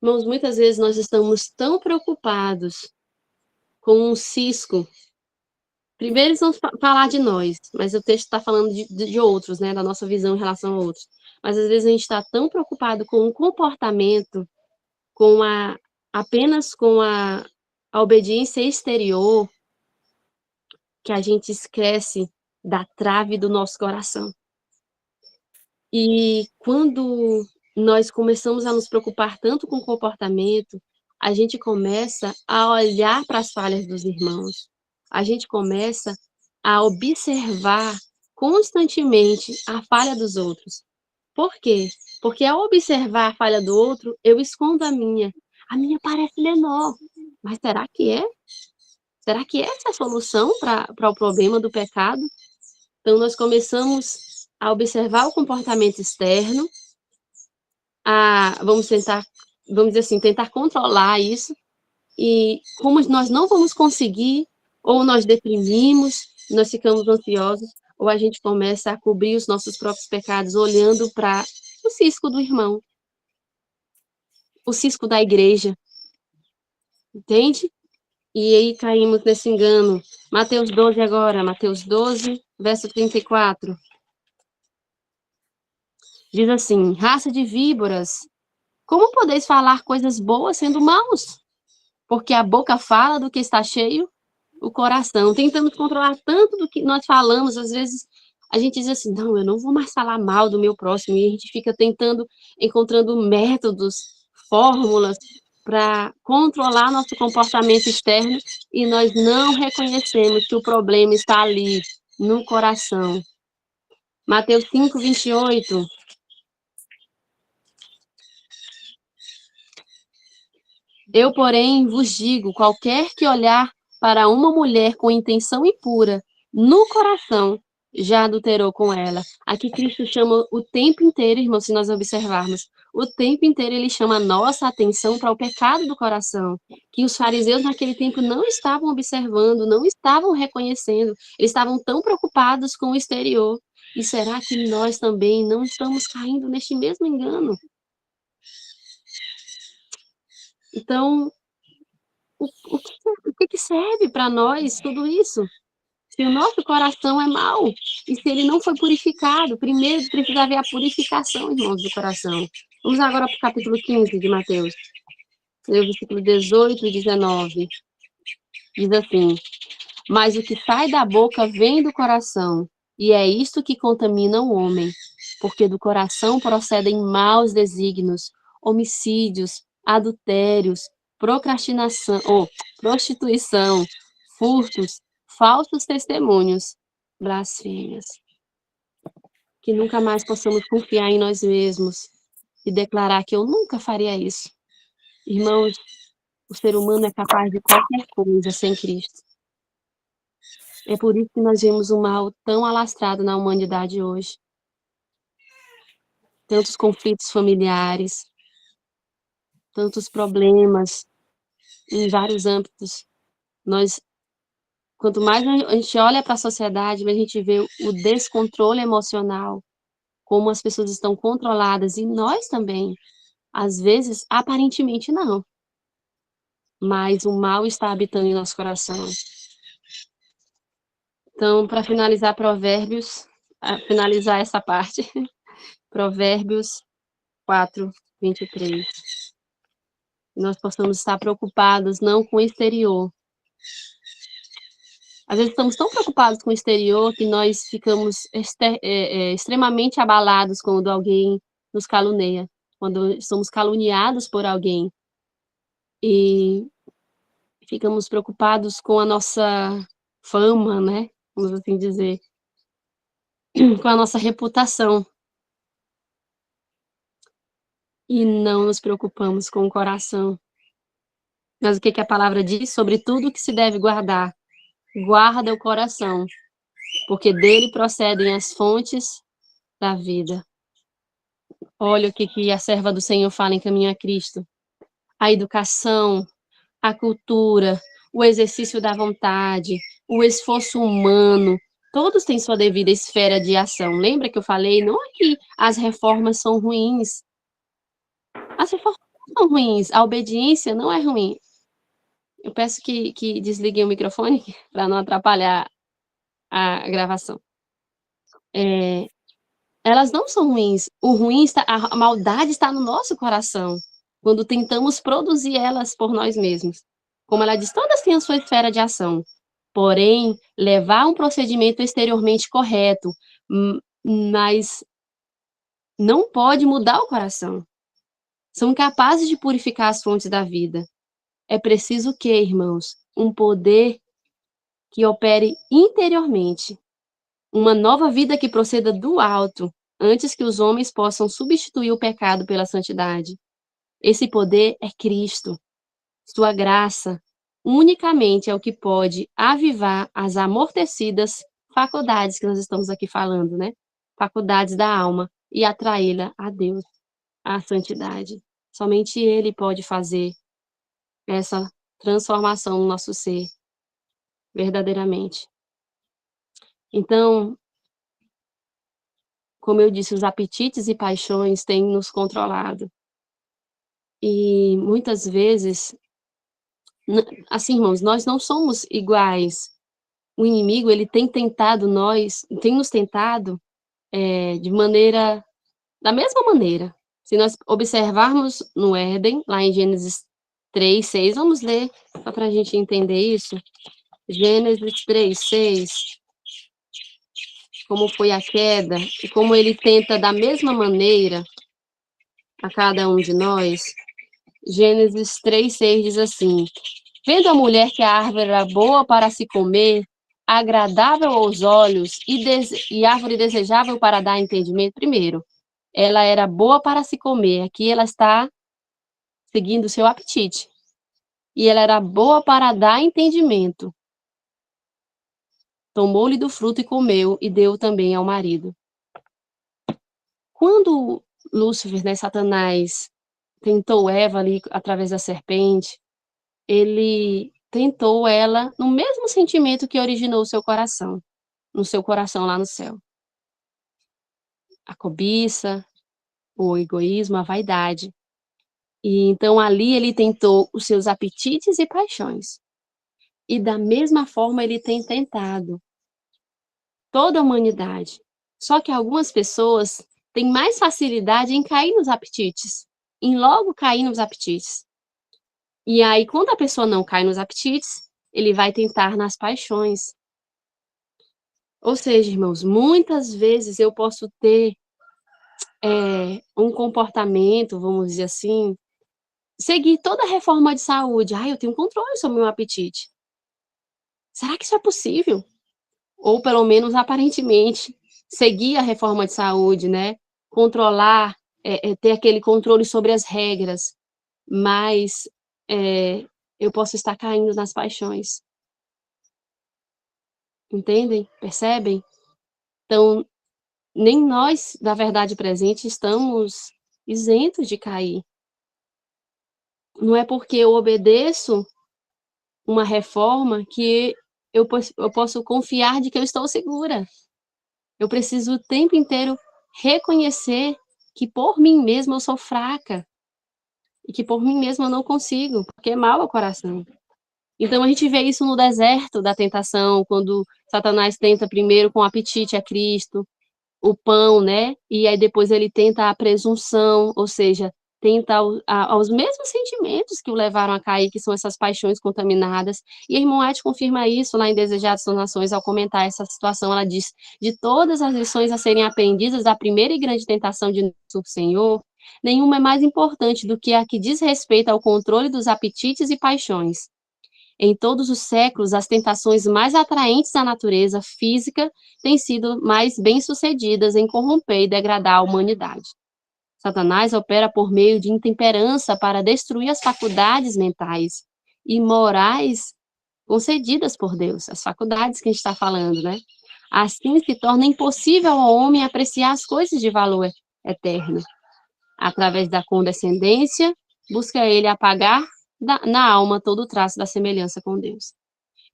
Speaker 1: Irmãos, muitas vezes nós estamos tão preocupados com um cisco. Primeiro eles vão falar de nós, mas o texto está falando de outros, né, da nossa visão em relação a outros. Mas às vezes a gente está tão preocupado com o comportamento, com apenas com a obediência exterior, que a gente esquece da trave do nosso coração. E quando nós começamos a nos preocupar tanto com o comportamento, a gente começa a olhar para as falhas dos irmãos, a gente começa a observar constantemente a falha dos outros. Por quê? Porque ao observar a falha do outro, eu escondo a minha. A minha parece menor, mas será que é? Será que essa é a solução para o problema do pecado? Então nós começamos a observar o comportamento externo, vamos dizer assim, tentar controlar isso, e como nós não vamos conseguir, ou nós deprimimos, nós ficamos ansiosos, ou a gente começa a cobrir os nossos próprios pecados olhando para o cisco do irmão, o cisco da igreja, entende? E aí caímos nesse engano. Mateus 12 agora, Mateus 12, verso 34. Diz assim: raça de víboras, como podeis falar coisas boas sendo maus? Porque a boca fala do que está cheio o coração. Tentamos controlar tanto do que nós falamos, às vezes a gente diz assim: não, eu não vou mais falar mal do meu próximo, e a gente fica encontrando métodos fórmulas para controlar nosso comportamento externo e nós não reconhecemos que o problema está ali, no coração. Mateus 5:28. Eu, porém, vos digo, qualquer que olhar para uma mulher com intenção impura, no coração, já adulterou com ela. Aqui Cristo chama o tempo inteiro, irmãos, se nós observarmos, o tempo inteiro ele chama a nossa atenção para o pecado do coração, que os fariseus naquele tempo não estavam observando, não estavam reconhecendo, eles estavam tão preocupados com o exterior. E será que nós também não estamos caindo neste mesmo engano? Então, o que serve para nós tudo isso? Se o nosso coração é mau e se ele não foi purificado, primeiro precisa haver a purificação, irmãos, do coração. Vamos agora para o capítulo 15 de Mateus, versículo 18 e 19. Diz assim: mas o que sai da boca vem do coração, e é isto que contamina o homem, porque do coração procedem maus desígnios, homicídios, adultérios, prostituição, furtos, falsos testemunhos, blasfêmias. Que nunca mais possamos confiar em nós mesmos e declarar que eu nunca faria isso. Irmãos, o ser humano é capaz de qualquer coisa sem Cristo. É por isso que nós vemos o mal tão alastrado na humanidade hoje. Tantos conflitos familiares, tantos problemas em vários âmbitos. Quanto mais a gente olha para a sociedade, mais a gente vê o descontrole emocional, como as pessoas estão controladas, e nós também. Às vezes, aparentemente não, mas o mal está habitando em nosso coração. Então, para finalizar finalizar essa parte, Provérbios 4:23. Nós possamos estar preocupados não com o exterior. Às vezes estamos tão preocupados com o exterior que nós ficamos extremamente abalados quando alguém nos calúnia, quando somos caluniados por alguém. E ficamos preocupados com a nossa fama, né, vamos assim dizer, com a nossa reputação. E não nos preocupamos com o coração. Mas o que a palavra diz? Sobre tudo que se deve guardar, guarda o coração, porque dele procedem as fontes da vida. Olha o que a serva do Senhor fala em Caminho a Cristo. A educação, a cultura, o exercício da vontade, o esforço humano, todos têm sua devida esfera de ação. Lembra que eu falei? Não é que as reformas são ruins. As reformas não são ruins, a obediência não é ruim. Eu peço que desliguem o microfone para não atrapalhar a gravação. Elas não são ruins. O ruim está, a maldade está no nosso coração, quando tentamos produzir elas por nós mesmos. Como ela diz, todas têm a sua esfera de ação. Porém, levar um procedimento exteriormente correto, mas não pode mudar o coração. São incapazes de purificar as fontes da vida. É preciso o quê, irmãos? Um poder que opere interiormente. Uma nova vida que proceda do alto, antes que os homens possam substituir o pecado pela santidade. Esse poder é Cristo. Sua graça unicamente é o que pode avivar as amortecidas faculdades que nós estamos aqui falando, né? Faculdades da alma, e atraí-la a Deus, à santidade. Somente Ele pode fazer essa transformação no nosso ser, verdadeiramente. Então, como eu disse, os apetites e paixões têm nos controlado. E muitas vezes, assim, irmãos, nós não somos iguais. O inimigo, ele tem nos tentado da mesma maneira. Se nós observarmos no Éden, lá em Gênesis 3:6, vamos ler, só para a gente entender isso. Gênesis 3:6, como foi a queda, e como ele tenta da mesma maneira a cada um de nós. Gênesis 3:6 diz assim: vendo a mulher que a árvore era boa para se comer, agradável aos olhos e árvore desejável para dar entendimento. Primeiro, ela era boa para se comer. Aqui ela está seguindo o seu apetite. E ela era boa para dar entendimento. Tomou-lhe do fruto e comeu, e deu também ao marido. Quando Lúcifer, né, Satanás, tentou Eva ali através da serpente, ele tentou ela no mesmo sentimento que originou o seu coração, no seu coração lá no céu. A cobiça, o egoísmo, a vaidade. E então ali ele tentou os seus apetites e paixões. E da mesma forma ele tem tentado toda a humanidade. Só que algumas pessoas têm mais facilidade em cair nos apetites, em logo cair nos apetites. E aí, quando a pessoa não cai nos apetites, ele vai tentar nas paixões. Ou seja, irmãos, muitas vezes eu posso ter um comportamento, vamos dizer assim, seguir toda a reforma de saúde. Eu tenho controle sobre o meu apetite. Será que isso é possível? Ou pelo menos aparentemente, seguir a reforma de saúde, né? Controlar, ter aquele controle sobre as regras, mas eu posso estar caindo nas paixões. Entendem? Percebem? Então, nem nós, da verdade presente, estamos isentos de cair. Não é porque eu obedeço uma reforma que eu posso confiar de que eu estou segura. Eu preciso o tempo inteiro reconhecer que por mim mesma eu sou fraca e que por mim mesma eu não consigo, porque é mau o coração. Então a gente vê isso no deserto da tentação, quando Satanás tenta primeiro com apetite a Cristo, o pão, né, e aí depois ele tenta a presunção, ou seja, tenta aos mesmos sentimentos que o levaram a cair, que são essas paixões contaminadas. E a irmã White confirma isso lá em Desejadas são Nações, ao comentar essa situação, ela diz: de todas as lições a serem aprendidas da primeira e grande tentação de nosso Senhor, nenhuma é mais importante do que a que diz respeito ao controle dos apetites e paixões. Em todos os séculos, as tentações mais atraentes à natureza física têm sido mais bem-sucedidas em corromper e degradar a humanidade. Satanás opera por meio de intemperança para destruir as faculdades mentais e morais concedidas por Deus, as faculdades que a gente está falando, né? Assim se torna impossível ao homem apreciar as coisas de valor eterno. Através da condescendência, busca ele apagar na alma todo o traço da semelhança com Deus.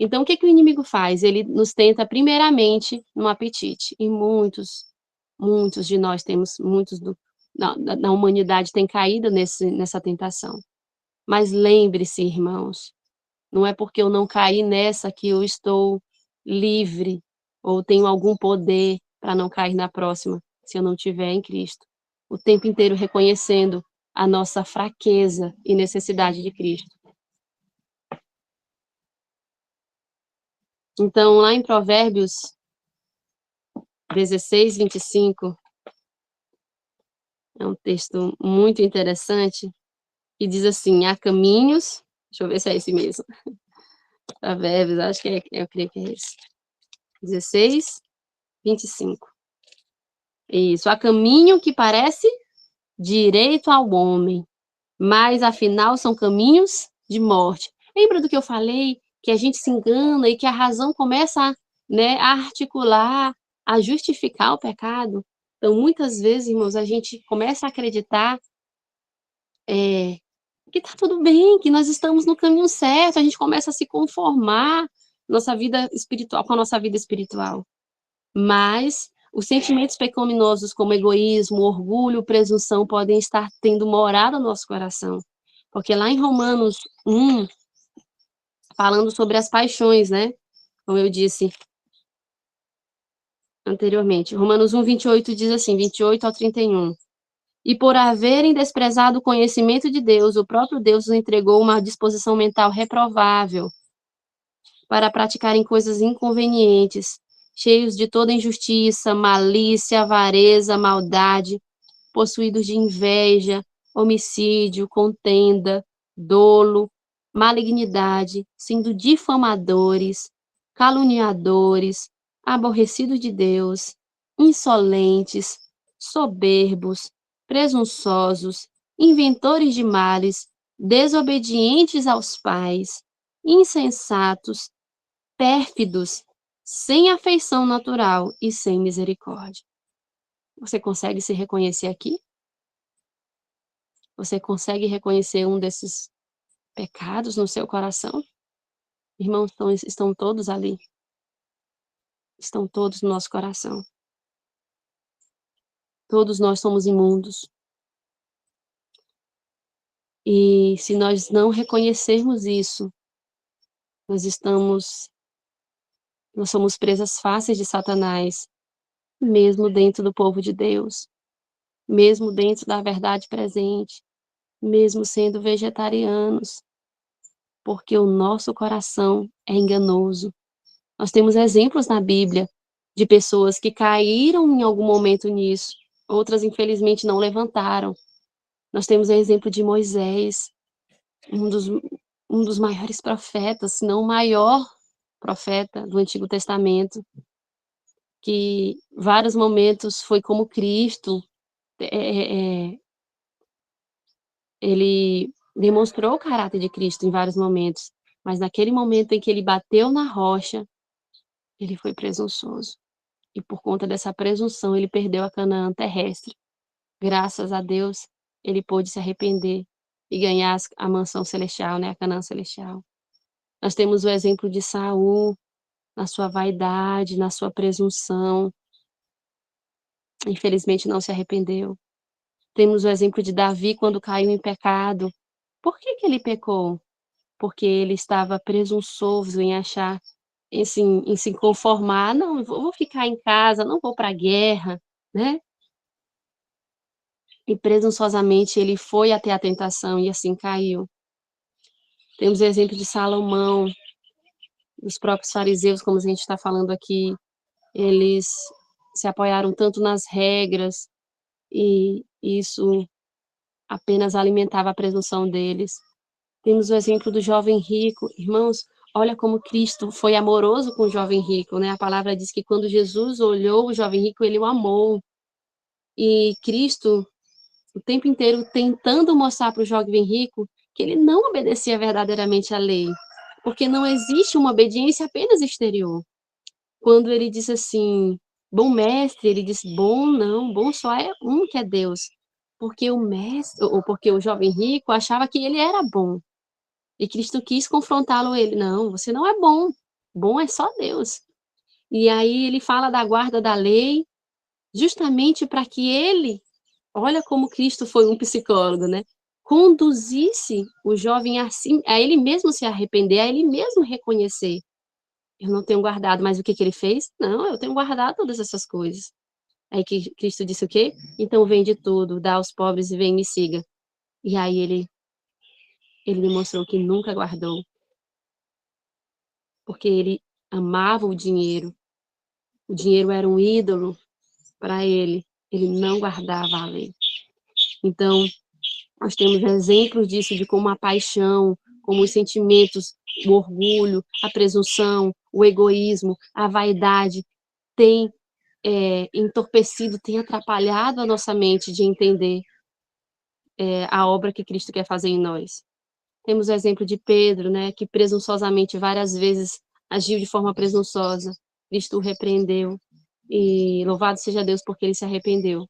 Speaker 1: Então, o que o inimigo faz? Ele nos tenta primeiramente no apetite, e muitos de nós temos, na humanidade tem caído nessa tentação. Mas lembre-se, irmãos, não é porque eu não caí nessa que eu estou livre, ou tenho algum poder para não cair na próxima, se eu não estiver em Cristo. O tempo inteiro reconhecendo a nossa fraqueza e necessidade de Cristo. Então, lá em Provérbios 16, 25, é um texto muito interessante, que diz assim: há caminhos, deixa eu ver se é esse mesmo, Provérbios, acho que eu creio que é esse, 16, 25. Isso, há caminho que parece direito ao homem, mas afinal são caminhos de morte. Lembra do que eu falei? Que a gente se engana e que a razão começa, né, a articular, a justificar o pecado. Então, muitas vezes, irmãos, a gente começa a acreditar que está tudo bem, que nós estamos no caminho certo, a gente começa a se conformar nossa vida espiritual com a nossa vida espiritual. Mas os sentimentos pecaminosos como egoísmo, orgulho, presunção podem estar tendo morada no nosso coração. Porque lá em Romanos 1, falando sobre as paixões, né? Como eu disse anteriormente, Romanos 1, 28 diz assim, 28 ao 31. E por haverem desprezado o conhecimento de Deus, o próprio Deus os entregou uma disposição mental reprovável para praticarem coisas inconvenientes, cheios de toda injustiça, malícia, avareza, maldade, possuídos de inveja, homicídio, contenda, dolo, malignidade, sendo difamadores, caluniadores, aborrecidos de Deus, insolentes, soberbos, presunçosos, inventores de males, desobedientes aos pais, insensatos, pérfidos, sem afeição natural e sem misericórdia. Você consegue se reconhecer aqui? Você consegue reconhecer um desses pecados no seu coração? Irmãos, estão todos ali. Estão todos no nosso coração. Todos nós somos imundos. E se nós não reconhecermos isso, nós somos presas fáceis de Satanás, mesmo dentro do povo de Deus, mesmo dentro da verdade presente, mesmo sendo vegetarianos, porque o nosso coração é enganoso. Nós temos exemplos na Bíblia de pessoas que caíram em algum momento nisso, outras infelizmente não levantaram. Nós temos o exemplo de Moisés, um dos maiores profetas, se não o maior profeta do Antigo Testamento, que vários momentos foi como Cristo, ele demonstrou o caráter de Cristo em vários momentos, mas naquele momento em que ele bateu na rocha, ele foi presunçoso. E por conta dessa presunção, ele perdeu a Canaã terrestre. Graças a Deus, ele pôde se arrepender e ganhar a mansão celestial, né, a Canaã celestial. Nós temos o exemplo de Saul, na sua vaidade, na sua presunção. Infelizmente não se arrependeu. Temos o exemplo de Davi quando caiu em pecado. Por que que ele pecou? Porque ele estava presunçoso em achar, em se conformar, não, eu vou ficar em casa, não vou para a guerra, né? E presunçosamente ele foi até a tentação e assim caiu. Temos o exemplo de Salomão, os próprios fariseus, como a gente está falando aqui, eles se apoiaram tanto nas regras e isso apenas alimentava a presunção deles. Temos o exemplo do jovem rico. Irmãos, olha como Cristo foi amoroso com o jovem rico, né? A palavra diz que quando Jesus olhou o jovem rico, ele o amou. E Cristo, o tempo inteiro, tentando mostrar para o jovem rico que ele não obedecia verdadeiramente à lei, porque não existe uma obediência apenas exterior. Quando ele disse assim, bom mestre, ele disse, bom não, bom só é um que é Deus. Porque o mestre, ou porque o jovem rico achava que ele era bom. E Cristo quis confrontá-lo, ele, não, você não é bom, bom é só Deus. E aí ele fala da guarda da lei, justamente para que ele, olha como Cristo foi um psicólogo, né? Conduzisse o jovem assim, a ele mesmo se arrepender, a ele mesmo reconhecer. Eu não tenho guardado, mas o que que ele fez? Não, eu tenho guardado todas essas coisas. Aí que Cristo disse o quê? Então vende tudo, dá aos pobres e vem me siga. E aí ele demonstrou que nunca guardou, porque ele amava o dinheiro era um ídolo para ele não guardava a lei. Então, nós temos exemplos disso, de como a paixão, como os sentimentos, o orgulho, a presunção, o egoísmo, a vaidade, tem entorpecido, tem atrapalhado a nossa mente de entender a obra que Cristo quer fazer em nós. Temos o exemplo de Pedro, né, que presunçosamente várias vezes agiu de forma presunçosa. Cristo o repreendeu e louvado seja Deus porque ele se arrependeu.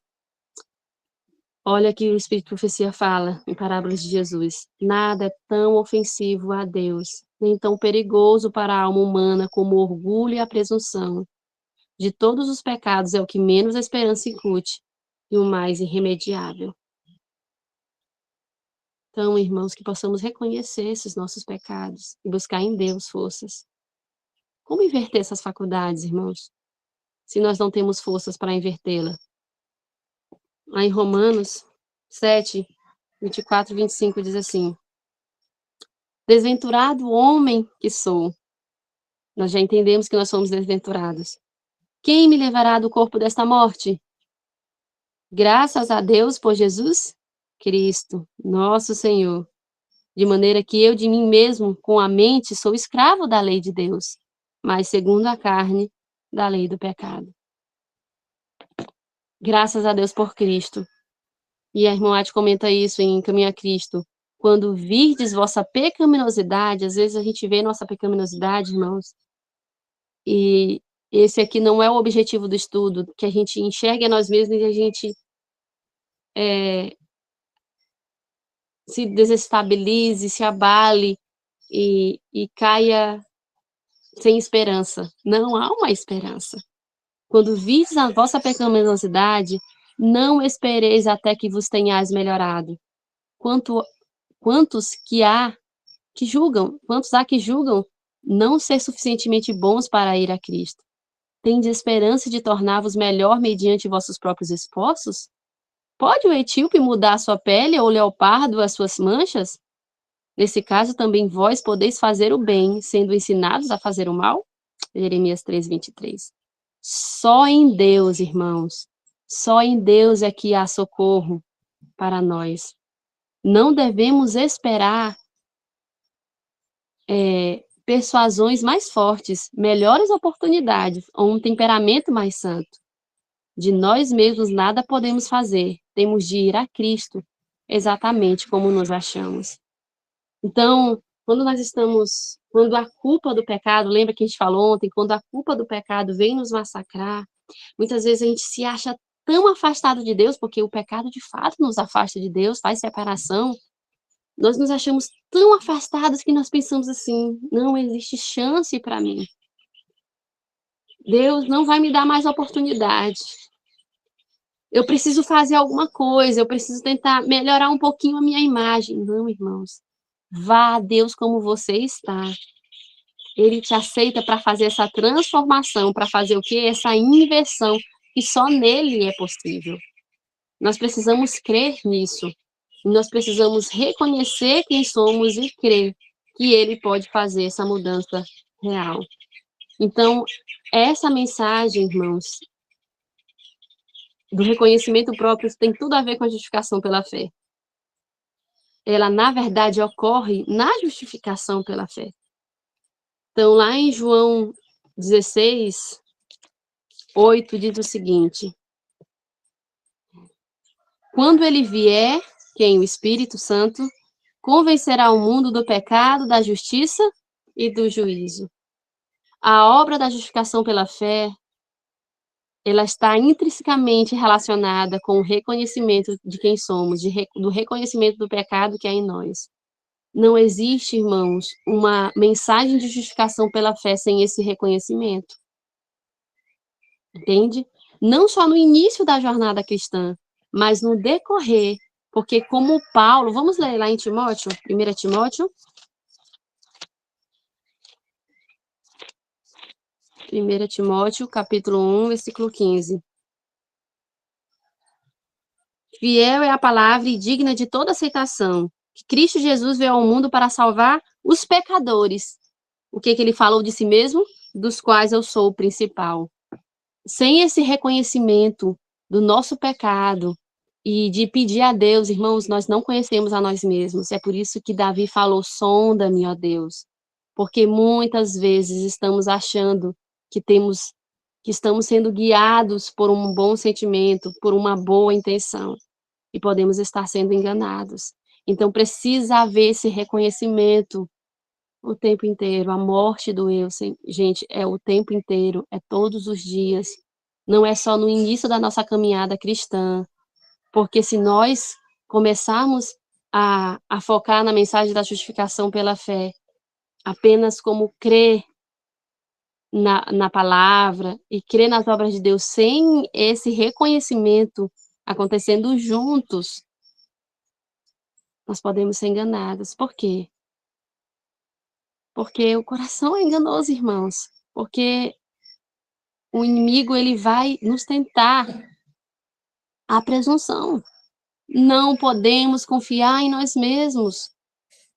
Speaker 1: Olha que o Espírito de Profecia fala em parábolas de Jesus. Nada é tão ofensivo a Deus, nem tão perigoso para a alma humana como o orgulho e a presunção. De todos os pecados é o que menos a esperança incute e o mais irremediável. Então, irmãos, que possamos reconhecer esses nossos pecados e buscar em Deus forças. Como inverter essas faculdades, irmãos? Se nós não temos forças para invertê-la. Lá em Romanos 7, 24 e 25 diz assim: desventurado homem que sou. Nós já entendemos que nós somos desventurados. Quem me levará do corpo desta morte? Graças a Deus por Jesus Cristo, nosso Senhor, de maneira que eu de mim mesmo, com a mente, sou escravo da lei de Deus, mas segundo a carne, da lei do pecado. Graças a Deus por Cristo. E a irmã Ati comenta isso em Caminho a Cristo. Quando virdes vossa pecaminosidade, às vezes a gente vê nossa pecaminosidade, irmãos, e esse aqui não é o objetivo do estudo, que a gente enxergue a nós mesmos e a gente se desestabilize, se abale e caia sem esperança. Não há uma esperança. Quando virdes a vossa pecaminosidade, não espereis até que vos tenhais melhorado. Quantos há que julgam não ser suficientemente bons para ir a Cristo? Tendes esperança de tornar-vos melhor mediante vossos próprios esforços? Pode o etíope mudar a sua pele ou o leopardo as suas manchas? Nesse caso, também vós podeis fazer o bem, sendo ensinados a fazer o mal? Jeremias 3:23. Só em Deus, irmãos, só em Deus é que há socorro para nós. Não devemos esperar persuasões mais fortes, melhores oportunidades ou um temperamento mais santo. De nós mesmos nada podemos fazer, temos de ir a Cristo, exatamente como nos achamos. Então, quando a culpa do pecado, lembra que a gente falou ontem, quando a culpa do pecado vem nos massacrar, muitas vezes a gente se acha tão afastado de Deus, porque o pecado de fato nos afasta de Deus, faz separação, nós nos achamos tão afastados que nós pensamos assim: "Não existe chance para mim. Deus não vai me dar mais oportunidade. Eu preciso fazer alguma coisa, eu preciso tentar melhorar um pouquinho a minha imagem". Não, irmãos. Vá a Deus como você está. Ele te aceita para fazer essa transformação, para fazer o quê? Essa inversão, que só nele é possível. Nós precisamos crer nisso. Nós precisamos reconhecer quem somos e crer que ele pode fazer essa mudança real. Então, essa mensagem, irmãos, do reconhecimento próprio tem tudo a ver com a justificação pela fé. Ela, na verdade, ocorre na justificação pela fé. Então, lá em João 16:8, diz o seguinte: quando ele vier, quem? O Espírito Santo, convencerá o mundo do pecado, da justiça e do juízo. A obra da justificação pela fé, ela está intrinsecamente relacionada com o reconhecimento de quem somos, do reconhecimento do pecado que há em nós. Não existe, irmãos, uma mensagem de justificação pela fé sem esse reconhecimento. Entende? Não só no início da jornada cristã, mas no decorrer, porque como Paulo, vamos ler lá em Timóteo, 1 Timóteo. 1 Timóteo, capítulo 1, versículo 15. Fiel é a palavra e digna de toda aceitação, que Cristo Jesus veio ao mundo para salvar os pecadores. O que ele falou de si mesmo? Dos quais eu sou o principal. Sem esse reconhecimento do nosso pecado e de pedir a Deus, irmãos, nós não conhecemos a nós mesmos. É por isso que Davi falou: sonda-me, ó Deus. Porque muitas vezes estamos achando que estamos sendo guiados por um bom sentimento, por uma boa intenção, e podemos estar sendo enganados. Então precisa haver esse reconhecimento o tempo inteiro. A morte do eu, gente, é o tempo inteiro, é todos os dias. Não é só no início da nossa caminhada cristã, porque se nós começarmos a focar na mensagem da justificação pela fé, apenas como crer na palavra e crer nas obras de Deus, sem esse reconhecimento acontecendo juntos, nós podemos ser enganados. Por quê? Porque o coração é enganoso, irmãos. Porque o inimigo, ele vai nos tentar a presunção. Não podemos confiar em nós mesmos.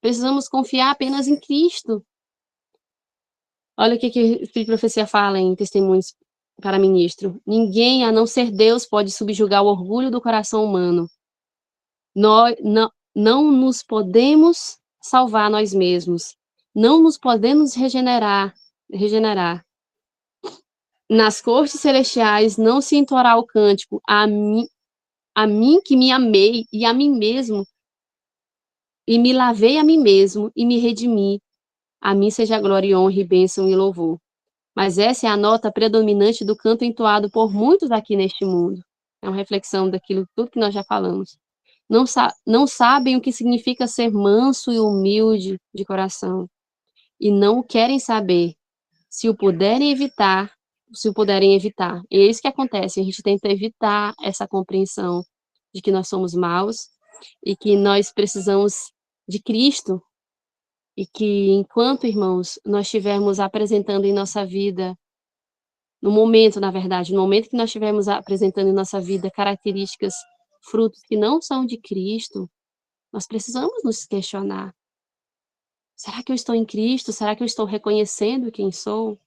Speaker 1: Precisamos confiar apenas em Cristo. Olha o que o Espírito de Profecia fala em Testemunhos para Ministro. Ninguém, a não ser Deus, pode subjugar o orgulho do coração humano. Nós não nos podemos salvar nós mesmos, não nos podemos regenerar. Nas cortes celestiais não se entoará o cântico: a mim que me amei e a mim mesmo, e me lavei a mim mesmo e me redimi. A mim seja glória e honra e bênção e louvor. Mas essa é a nota predominante do canto entoado por muitos aqui neste mundo. É uma reflexão daquilo tudo que nós já falamos. Não sabem o que significa ser manso e humilde de coração, e não querem saber. Se o puderem evitar, se o puderem evitar. E é isso que acontece, a gente tenta evitar essa compreensão de que nós somos maus e que nós precisamos de Cristo, e que enquanto, irmãos, nós estivermos apresentando em nossa vida, no momento, na verdade, no momento que nós estivermos apresentando em nossa vida características, frutos que não são de Cristo, nós precisamos nos questionar: será que eu estou em Cristo? Será que eu estou reconhecendo quem sou?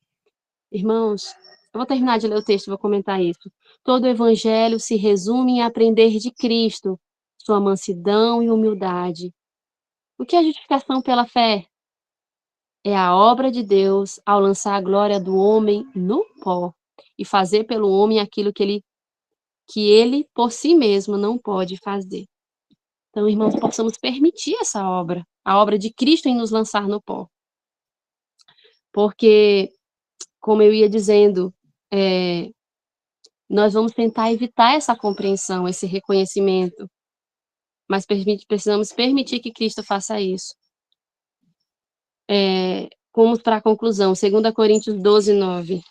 Speaker 1: Irmãos, eu vou terminar de ler o texto e vou comentar isso. Todo o evangelho se resume em aprender de Cristo, sua mansidão e humildade. O que é justificação pela fé? É a obra de Deus ao lançar a glória do homem no pó e fazer pelo homem aquilo que ele por si mesmo não pode fazer. Então, irmãos, possamos permitir essa obra, a obra de Cristo em nos lançar no pó. Porque, como eu ia dizendo, nós vamos tentar evitar essa compreensão, esse reconhecimento, mas precisamos permitir que Cristo faça isso. Vamos para a conclusão, 2 Coríntios 12:9,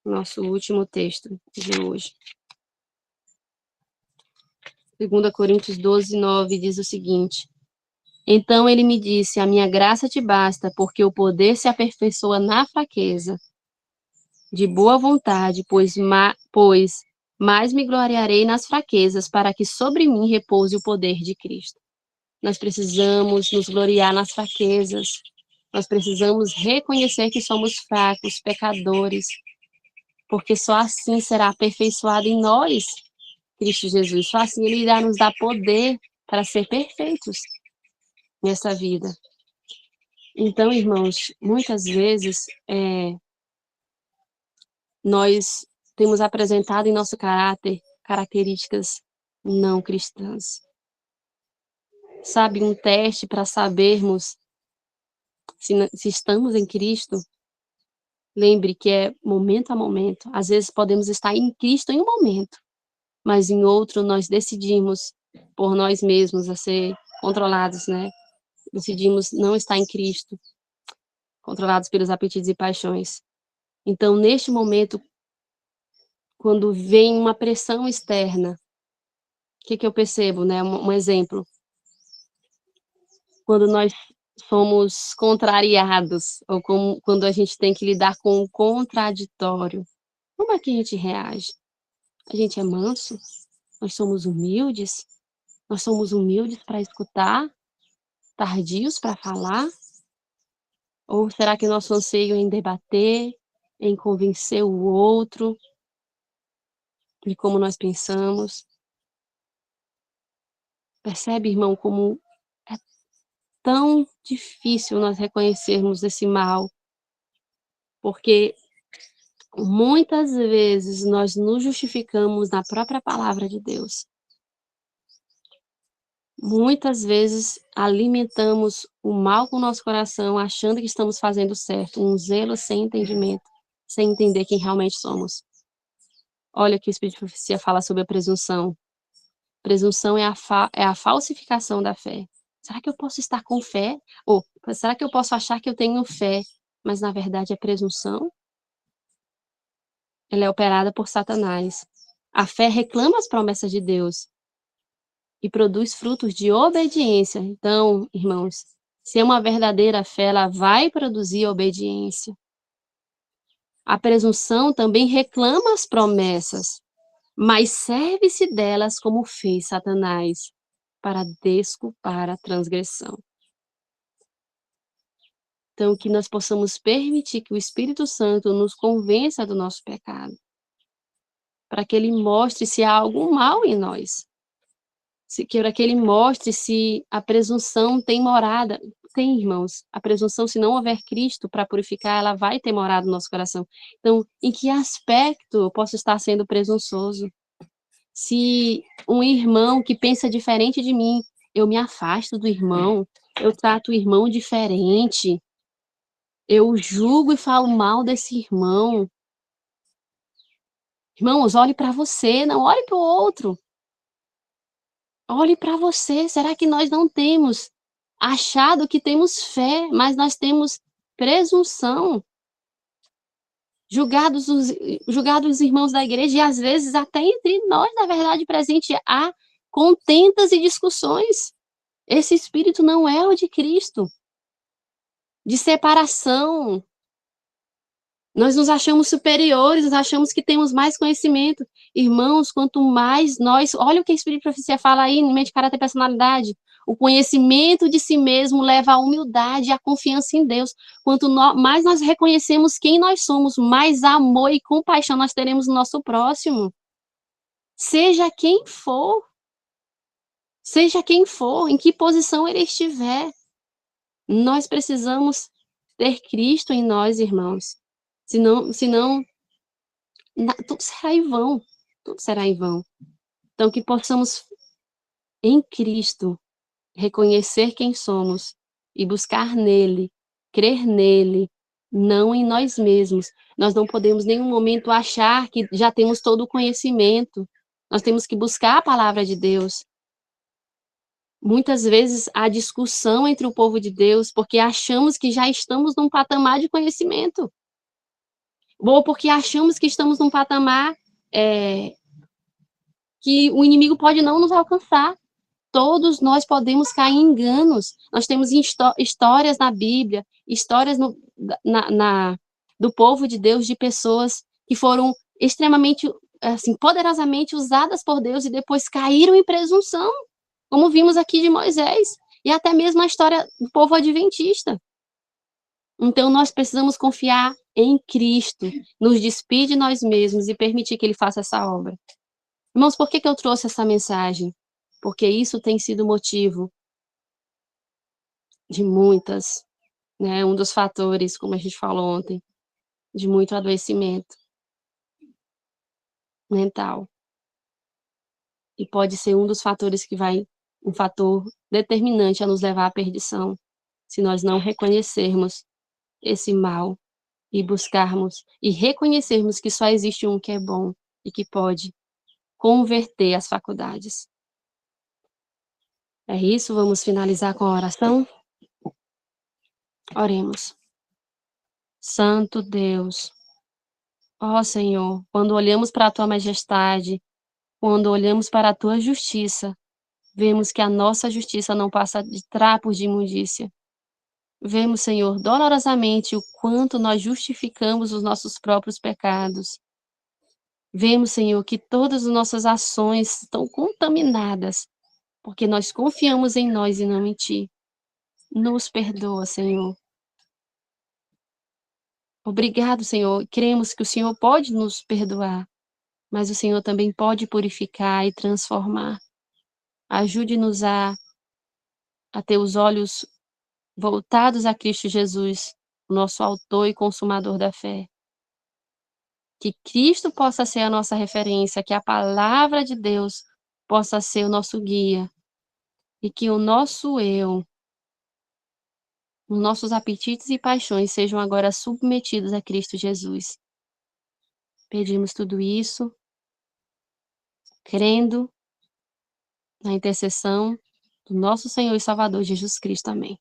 Speaker 1: nosso último texto de hoje. 2 Coríntios 12:9 diz o seguinte: então ele me disse: a minha graça te basta, porque o poder se aperfeiçoa na fraqueza. De boa vontade, pois mais me gloriarei nas fraquezas, para que sobre mim repouse o poder de Cristo. Nós precisamos nos gloriar nas fraquezas. Nós precisamos reconhecer que somos fracos, pecadores, porque só assim será aperfeiçoado em nós Cristo Jesus. Só assim ele irá nos dar poder para ser perfeitos nessa vida. Então, irmãos, muitas vezes nós temos apresentado em nosso caráter características não cristãs. Sabe, um teste para sabermos se estamos em Cristo, lembre que é momento a momento. Às vezes podemos estar em Cristo em um momento, mas em outro nós decidimos por nós mesmos a ser controlados, né? Decidimos não estar em Cristo, controlados pelos apetites e paixões. Então, neste momento, quando vem uma pressão externa, o que eu percebo, né? Um exemplo. Quando nós somos contrariados, ou quando a gente tem que lidar com o contraditório, como é que a gente reage? A gente é manso? Nós somos humildes? Nós somos humildes para escutar? Tardios para falar? Ou será que nosso anseio é em debater, em convencer o outro de como nós pensamos? Percebe, irmão, como é tão difícil nós reconhecermos esse mal, porque muitas vezes nós nos justificamos na própria palavra de Deus. Muitas vezes alimentamos o mal com o nosso coração, achando que estamos fazendo certo, um zelo sem entendimento, sem entender quem realmente somos. Olha que o Espírito de Profecia fala sobre a presunção. Presunção é a falsificação da fé. Será que eu posso estar com fé? Ou será que eu posso achar que eu tenho fé, mas na verdade é presunção? Ela é operada por Satanás. A fé reclama as promessas de Deus e produz frutos de obediência. Então, irmãos, se é uma verdadeira fé, ela vai produzir obediência. A presunção também reclama as promessas, mas serve-se delas como fez Satanás, para desculpar a transgressão. Então, que nós possamos permitir que o Espírito Santo nos convença do nosso pecado, para que ele mostre se há algum mal em nós. Para que ele mostre se a presunção tem morada. Tem, irmãos, a presunção, se não houver Cristo para purificar, ela vai ter morado no nosso coração. Então, em que aspecto eu posso estar sendo presunçoso? Se um irmão que pensa diferente de mim, eu me afasto do irmão, eu trato o irmão diferente, eu julgo e falo mal desse irmão. Irmãos, olhe para você, não olhe para o outro. Olhe para você. Será que nós não temos achado que temos fé, mas nós temos presunção? Julgados os irmãos da igreja, e às vezes até entre nós, na verdade, presente, há contendas e discussões. Esse espírito não é o de Cristo, de separação. Nós nos achamos superiores, nós achamos que temos mais conhecimento. Irmãos, quanto mais nós... Olha o que a Espírito de Profecia fala aí, em mente, caráter e personalidade. O conhecimento de si mesmo leva à humildade e à confiança em Deus. Quanto mais nós reconhecemos quem nós somos, mais amor e compaixão nós teremos no nosso próximo. Seja quem for, em que posição ele estiver. Nós precisamos ter Cristo em nós, irmãos. Senão tudo será em vão, tudo será em vão. Então, que possamos, em Cristo, reconhecer quem somos e buscar nele, crer nele, não em nós mesmos. Nós não podemos em nenhum momento achar que já temos todo o conhecimento. Nós temos que buscar a palavra de Deus. Muitas vezes há discussão entre o povo de Deus porque achamos que já estamos num patamar de conhecimento. Ou porque achamos que estamos num patamar que o inimigo pode não nos alcançar. Todos nós podemos cair em enganos. Nós temos histórias na Bíblia, histórias do povo de Deus, de pessoas que foram extremamente, assim, poderosamente usadas por Deus e depois caíram em presunção, como vimos aqui de Moisés, e até mesmo a história do povo adventista. Então, nós precisamos confiar em Cristo, nos despir de nós mesmos e permitir que Ele faça essa obra. Irmãos, por que eu trouxe essa mensagem? Porque isso tem sido motivo de muitas, né, um dos fatores, como a gente falou ontem, de muito adoecimento mental. E pode ser um dos fatores um fator determinante a nos levar à perdição, se nós não reconhecermos esse mal e buscarmos e reconhecermos que só existe um que é bom e que pode converter as faculdades. É isso, vamos finalizar com a oração? Oremos. Santo Deus, ó Senhor, quando olhamos para a tua majestade, quando olhamos para a tua justiça, vemos que a nossa justiça não passa de trapos de imundícia. Vemos, Senhor, dolorosamente o quanto nós justificamos os nossos próprios pecados. Vemos, Senhor, que todas as nossas ações estão contaminadas, porque nós confiamos em nós e não em Ti. Nos perdoa, Senhor. Obrigado, Senhor. Cremos que o Senhor pode nos perdoar, mas o Senhor também pode purificar e transformar. Ajude-nos a ter os olhos voltados a Cristo Jesus, o nosso autor e consumador da fé. Que Cristo possa ser a nossa referência, que a palavra de Deus possa ser o nosso guia, e que o nosso eu, os nossos apetites e paixões sejam agora submetidos a Cristo Jesus. Pedimos tudo isso, crendo na intercessão do nosso Senhor e Salvador Jesus Cristo. Amém.